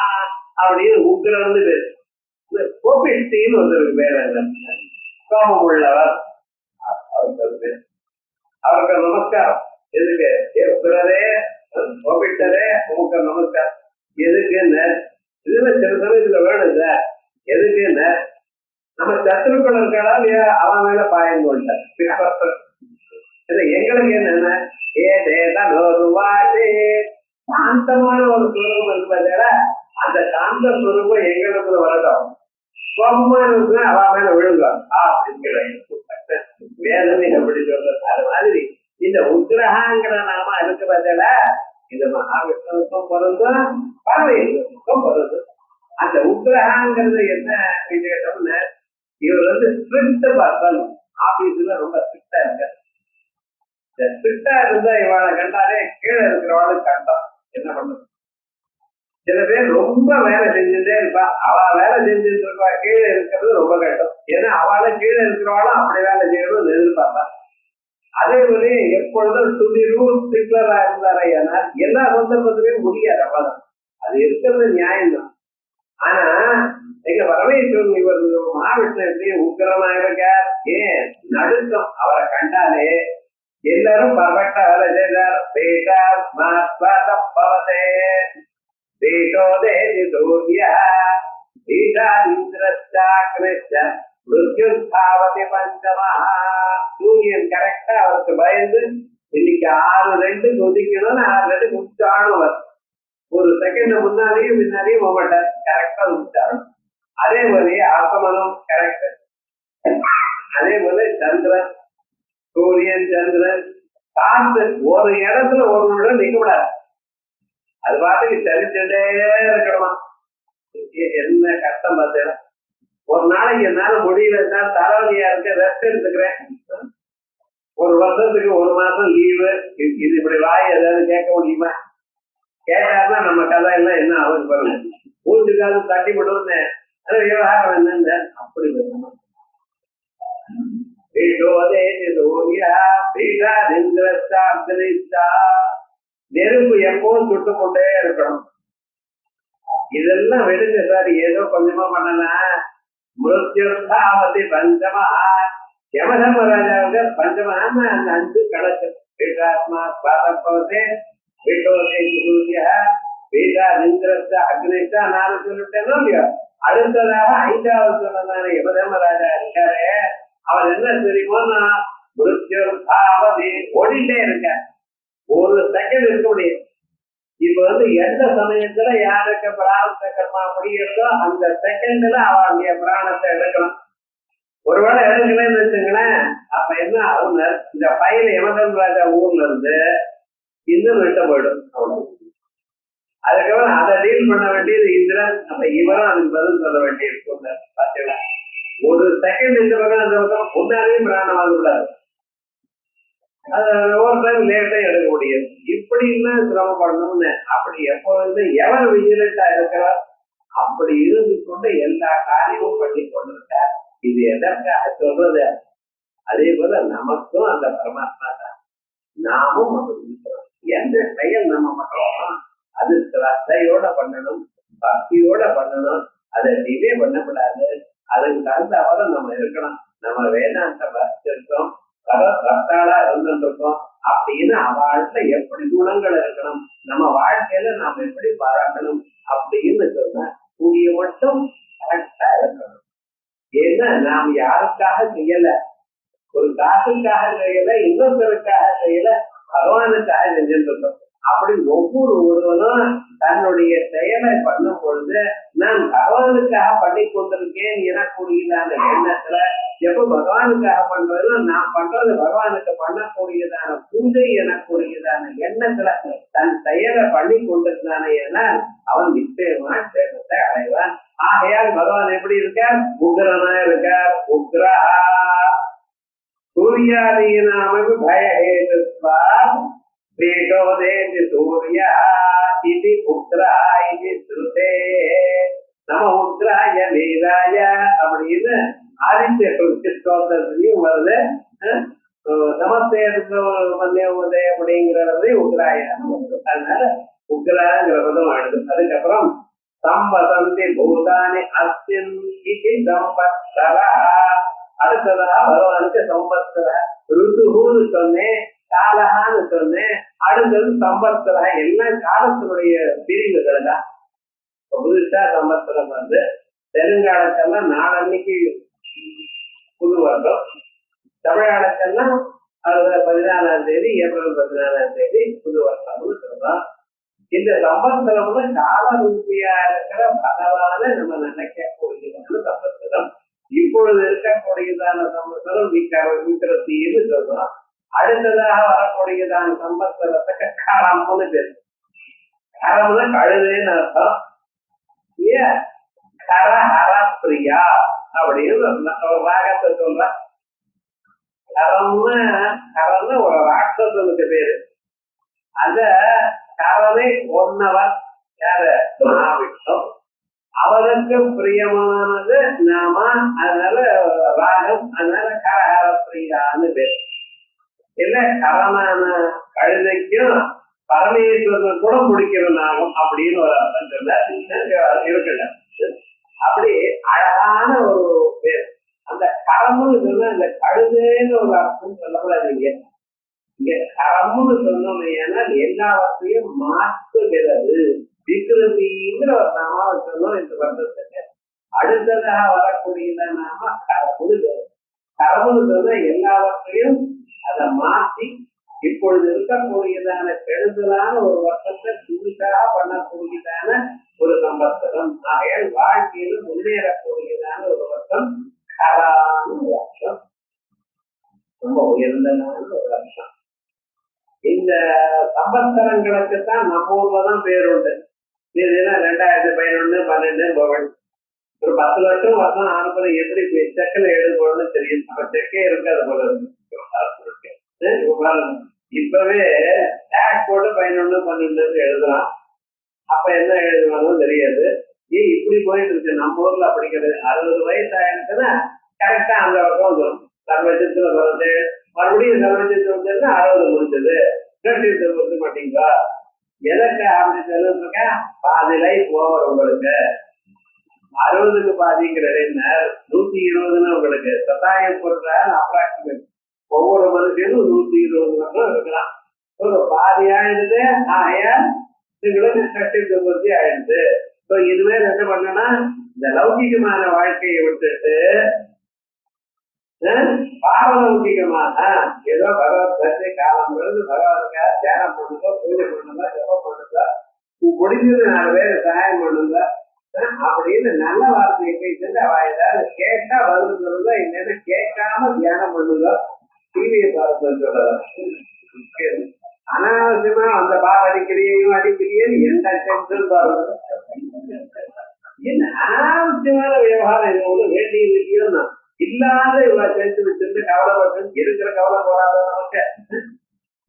அப்படின்னு உக்ரன்னு பேரு. கோபிஷ்டின்னு ஒருத்தருக்கு பேர், கோபம் உள்ளவர், அவருக்கு நமஸ்காரம். எதுக்கு? உக்ரரே கோபிட்டரே உமக்கு நமஸ்காரம். எதுக்குன்னு இதுல சில சமயம் இதுல வேணும் சார். எதுக்குன்னு நம்ம சத்துருக்கள் இருக்கலாம், அவன் மேல பாயம் கொண்டார். எங்களுக்கு என்னன்னா சாந்தமான ஒரு சுரூபம் இருக்கு பார்த்தா, அந்த சாந்த சுரூபம் எங்களுக்கு வரட்டும். கோபமான இருக்குன்னா அவன் மேல விழுங்கும் அப்படின்னு வேதனை எப்படி சொல்றது. அது மாதிரி இந்த உக்ரஹாங்கிற நாம அதுக்கு பார்த்தல, இந்த மகாவிஷ்ணுவுக்கும் பொருந்தும் பரமேஸ்வரனுக்கும் பொருந்தும். அந்த உக்ரஹாங்கிறது என்ன விசேஷம்னு, இவர் ஸ்ட்ரிக்ட் பர்சன், ஆபீஸ்ல ரொம்ப ஸ்ட்ரிக்டா இருக்காரு. இந்த ஸ்ட்ரிக்டா இருந்தா இவளை கண்டாலே கீழே இருக்கிறவளுக்கு கஷ்டம். என்ன பண்றது? சில பேர் ரொம்ப வேலை செஞ்சுட்டே இருப்பா, அவ வேலை செஞ்சுட்டு இருப்பா, கீழே இருக்கிறது ரொம்ப கஷ்டம். ஏன்னா அவளை கீழே இருக்கிறவாளும் அப்படி வேலை செய்யணும்னு எதிர்பார்ப்பா. அதே மாதிரி எப்பொழுதும் துணிரும் ஸ்ட்ரிக்லரா இருந்தாரா, ஏன்னா எல்லா சந்தர்ப்பத்திலையும் முடியாது, அவ்வளவுதான். அது இருக்கிறது நியாயம்தான். ஆனா எங்க பரமேஸ்வரன் இவர் மகாவிஷ்ணு எப்படி உக்கிரமா இருக்கார்? ஏன் நடுக்கம் அவரை கண்டாலே எல்லாரும் பர்ஃபெக்டா வேலை செய்தார். சூரியன் கரெக்டா அவருக்கு பயந்து இன்னைக்கு 6:02 கொதிக்கணும்னு 6:02 முடிச்சாலும் வரும். ஒரு செகண்ட் முன்னாலேயும் முன்னாலேயும் போகமாட்டார், கரெக்டா முடிச்சாலும். அதே மாதிரி ஆசமனம் கரெக்ட். அதே போல சந்திரன், சூரியன், சந்திரன், காத்து ஒரு இடத்துல ஒரு நிமிடம் நிக்க கூடாது. அது பாட்டுக்கு சரிச்சுட்டே இருக்கணுமா. என்ன கஷ்டம் பார்த்தேன். ஒரு நாளைக்கு என்னால முடியல, தலைவலியா இருக்க, ரெஸ்ட் எடுத்துக்கிறேன். ஒரு வருஷத்துக்கு 1 மாசம் லீவு. இது இப்படி வாய் ஏதாவது கேட்க முடியுமா? கேட்டாருன்னா நம்ம கதை எல்லாம் என்ன ஆகுது பாருங்க. மூச்சுக்காவது தட்டி விடுவோன்னு விவகாரம் என்னன்னு அப்படி வரணும். நெருப்பு எப்பவும் சுட்டு கொண்டே இருக்கணும். இதெல்லாம் விடுங்க சார், ஏதோ கொஞ்சமா பண்ணலாம். மிருத்யுர்தாவதி பஞ்சமா, யமதர்மராஜாவுக்கு பஞ்சமான்னு அந்த 5 கணக்கு. வீட்டாத்மா பாதப்பவதே வீட்டோதே சூரிய வீட்டா இந்திரஸ்த அக்னிஷ்டா 4 சொல்லிட்டேனோ இல்லையோ. அடுத்ததாக 5வது சொன்னதான யமதர்மராஜா இருக்காரு, அவர் என்ன தெரியுமோன்னா மிருத்யுர்தாவதி ஓடிட்டே இருக்க. ஒரு செகண்ட் இருக்க முடியும். இப்ப எந்த சமயத்துல யாருக்கு பிராணத்தை கர்மா முடியுதோ அந்த செகண்ட்ல அவருடைய பிராணத்தை எடுக்கணும். ஒருவேளை எடுக்கலன்னு வச்சுங்களேன், அப்ப என்ன ஆகுங்க, இந்த பையன் யமதர்மராஜா ஊர்ல இருந்து இன்னும் விட்ட போயிடும். அவ்வளவு. அதுக்கப்புறம் அதை டீல் பண்ண வேண்டியது இந்திரன். அப்ப இவரும் அதுக்கு பதில் சொல்ல வேண்டியிருக்கும். பாத்தீங்களா, ஒரு செகண்ட் இந்த பக்கம் அந்த பக்கம் முன்னாலேயும் பிராணம் வாங்கக்கூடாது. அது ஒரு டைம் லேட்டா எடுக்க முடியும். இப்படி எல்லாம் சிரமப்படணும்னு அப்படி எப்பொழுது எவர் விஜிலண்டா இருக்கிறார் அப்படி இருந்து கொண்டு எல்லா காரியமும் பண்ணி கொண்டிருக்கார். இது எதற்காக சொல்றது? அதே போல நமக்கும் அந்த பரமாத்மா தான், நாமும் அப்படி இருக்கிறோம். எந்த செயல் நம்ம பண்றோம் அது ஸ்ரத்தையோட பண்ணணும், பக்தியோட பண்ணணும். அதை டிலே பண்ணக்கூடாது. அதுக்கு தகுந்தவரை நம்ம இருக்கணும். நம்ம வேதாந்த இருக்கோம், பக்தாளா இருந்துருக்கோம் அப்படின்னு அவள்கிட்ட எப்படி குணங்கள் இருக்கணும், நம்ம வாழ்க்கையில நாம எப்படி பாராட்டணும் அப்படின்னு சொன்னா கூடிய மட்டும் கரெக்டா இருக்கணும். ஏன்னா நாம் யாருக்காக செய்யல, ஒரு காசுக்காக செய்யல, இன்னொருத்தருக்காக செய்யல, பகவானுக்காக செஞ்சுட்டு இருக்கோம். அப்படி ஒவ்வொருவரும் தன்னுடைய செயலை பண்ணும் பொழுது நான் பகவானுக்காக பண்ணி கொண்டிருக்கேன் எனக்கூடியதான எண்ணத்துல, எப்ப பகவானுக்காக பண்றதுன்னா நான் பண்றது பகவானுக்கு பண்ணக்கூடியதான பூஜை எனக்கூடியதான எண்ணத்துல தன் செயலை பண்ணி கொண்டிருந்தானே ஏன்னா அவன் நிச்சயமா சேதத்தை அடைவான். ஆகையால் பகவான் எப்படி இருக்கார்? உக்ரனா இருக்கார். உக்ரா சூர்யாதீனாமகு பயஹேதுத்வா பீடோதேதி சூர்யா இது உக்ரா இது ஸ்ருதே நம உக்ராய வீராய அப்படின்னு ஆதித்ய ஸ்தோத்திரத்திலையும் வருது. நமஸ்தே மந்தியோதய அப்படிங்கிறது உக்ராய. அதனால உக்ராங்கிற பதம் ஆடுது. அதுக்கப்புறம் சம்பசந்தி பூதானி அஸ்மின் இதி சம்பத்சரா. அடுத்ததா பகவானுக்கு சம்பத்சர ருதுன்னு சொன்னேன், காலஹான்னு சொன்னேன், அடுத்தது சம்பத்சர. எல்லாம் காலத்தினுடைய பிரிவுகள் தான். புதுசா சம்பத்சரம் வந்து தெலுங்கானத்தெல்லாம் நாளன்னைக்கு புது வருடம், தமிழ்நாடுக்கெல்லாம் அது 14ஆம் தேதி, ஏப்ரல் 14ஆம் தேதி புது வருஷம்னு சொல்றோம். இந்த சம்பத்சரம்னு கால ரூபியா இருக்கிற பகவான நம்ம நினைக்கக்கூடியதான சம்பத்சரம். இப்பொழுது இருக்கக்கூடியதான சம்பத்சரம் விக்கிரத்தின்னு சொல்றோம். அடுத்ததாக வரக்கூடியதான சம்பத்சரத்துக்கு கரம்னு பேரு. கரம்னு கழுதுன்னு அர்த்தம். கரஹர பிரியா அப்படின்னு ஒரு ராகத்தை சொல்ற. கரம்னு ஒரு ராட்சசனுக்கு பேரு. அத கரனை கொன்னவர் யாரு? மகாவிஷ்ணு. அவருக்கு பிரியமானது நாம, அதனால ராகம், அதனால கரஹர பிரியான்னு பேரு. இல்ல கரனான கழுதைக்கும் பரமேஸ்வரன் கூட முடிக்கிற நாகம் அப்படின்னு ஒரு அர்த்தம் சொல்ல இருக்குல்ல. அப்படி அழகான ஒரு பேர். அந்த கரம்னு சொன்னா இந்த கழுதைன்னு ஒரு அர்த்தம் சொல்லக்கூடாதீங்க. இங்க கரம்னு சொன்னோம் ஏன்னா எல்லாவற்றையும் மாற்றுகிறது. விக்ரதிங்கிற ஒரு நாம சொன்னோம் இந்த வருடத்துக்கு. அடுத்ததாக வரக்கூடியத நாம கரம்னு. கரம்னு சொன்னா எல்லாவற்றையும் அதை மாற்றி இப்பொழுது இருக்கக்கூடியதான கெடுதலான ஒரு வருஷத்தை புதுசாக பண்ணக்கூடியதான ஒரு சம்பத்சரம். ஆகையால் வாழ்க்கையில முன்னேறக்கூடியதான ஒரு வருஷம் கரான ஒரு வருஷம், ரொம்ப உயர்ந்ததான ஒரு வருஷம். இந்த சம்பத்சரங்களுக்குத்தான் நம்ம ஊர்லதான் பேர் உண்டு. இதுனா 2011, 12 போவன் ஒரு 10 வருஷம் வருஷம் ஆனப்பட எப்படி செக்கில் எழுதுவோம்னு தெரியும். அப்ப செக்கே இருக்காது போல இருக்கு. இப்பவே டேக்ஸ் போட்டு 11, 12 எழுதலாம். அப்ப என்ன எழுதுவாங்கன்னு தெரியாது. ஏன் இப்படி போயிட்டு இருக்கு நம்ம ஊர்ல? அப்படிங்கிறது 60 வயசு ஆயிடுச்சுன்னா கரெக்டா அந்த பக்கம் வந்துடும். சர்வஜத்துல வருது, மறுபடியும் சர்வஜத்து வந்துருந்தா 60 முடிஞ்சது. முடிக்க மாட்டீங்களா? எதற்கு அப்படி சொல்லிருக்க? பாதி லைஃப் ஓவர் உங்களுக்கு. 60க்கு பாதிங்கிற 120ன்னு உங்களுக்கு சதாயம் பொருட்கள் அப்ராக்சிமேட். ஒவ்வொரு மனுஷனும் 120 வருஷம் இருக்கலாம். ஒரு பாதி ஆயிடுது. ஆகையால் உங்களுக்கு சட்டி ஆயிடுது. இனிமேல் என்ன பண்ணனா, இந்த லௌகிகமான வாழ்க்கையை விட்டுட்டு பாரலௌகிகமான ஏதோ பகவத் பக்தி காலம் இருந்து பகவானுக்காக தியானம் பண்ணுங்க, பூஜை பண்ணுங்க, ஜபம் பண்ணுங்க, முடிஞ்சது 4 பேர் சகாயம் பண்ணுங்க அப்படின்னு நல்ல வார்த்தையை பேசிட்டு அவ ஏதாவது கேட்டா பதில் சொல்லுங்க. இல்லைன்னா கேட்காம தியானம் பண்ணுங்க. டிவியை பார்த்து சொல்லலாம். அனாவசியமா அந்த பால் அடிக்கிறீன்னு எந்த டென்ஷன் பாருங்க. என்ன அனாவசியமான விவகாரம் இது ஒண்ணு வேண்டியது இல்லையோன்னா இல்லாத இவ்வளவு சேர்த்து வச்சிருந்து கவலைப்பட்டு இருக்கிற கவலை போறாத நமக்கு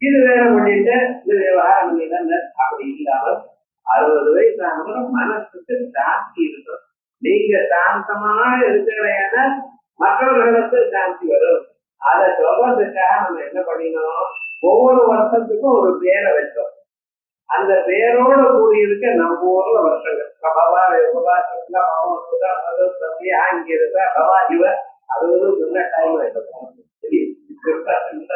இது வேற பண்ணிட்டு இது விவகாரம் பண்ணிட்டு அப்படி இல்லாமல் 60 வயசு ஆனவங்க மனசுக்கு சாந்தி இருக்கும். நீங்க சாந்தமாக இருக்கிறேன்னா மற்றவர்களுக்கு சாந்தி வரும். அதை சொல்றதுக்காக நம்ம என்ன பண்ணினோம், ஒவ்வொரு வருஷத்துக்கும் ஒரு பேரை வச்சோம். அந்த பேரோட கூடியிருக்க நம்ம ஊர்ல வருஷங்கள் பவா யோகா சுக்லா பவம் சுதா அது சத்யா இங்க இருக்கா பவா இவ அது ஒரு நல்ல டைம் எடுக்கும்.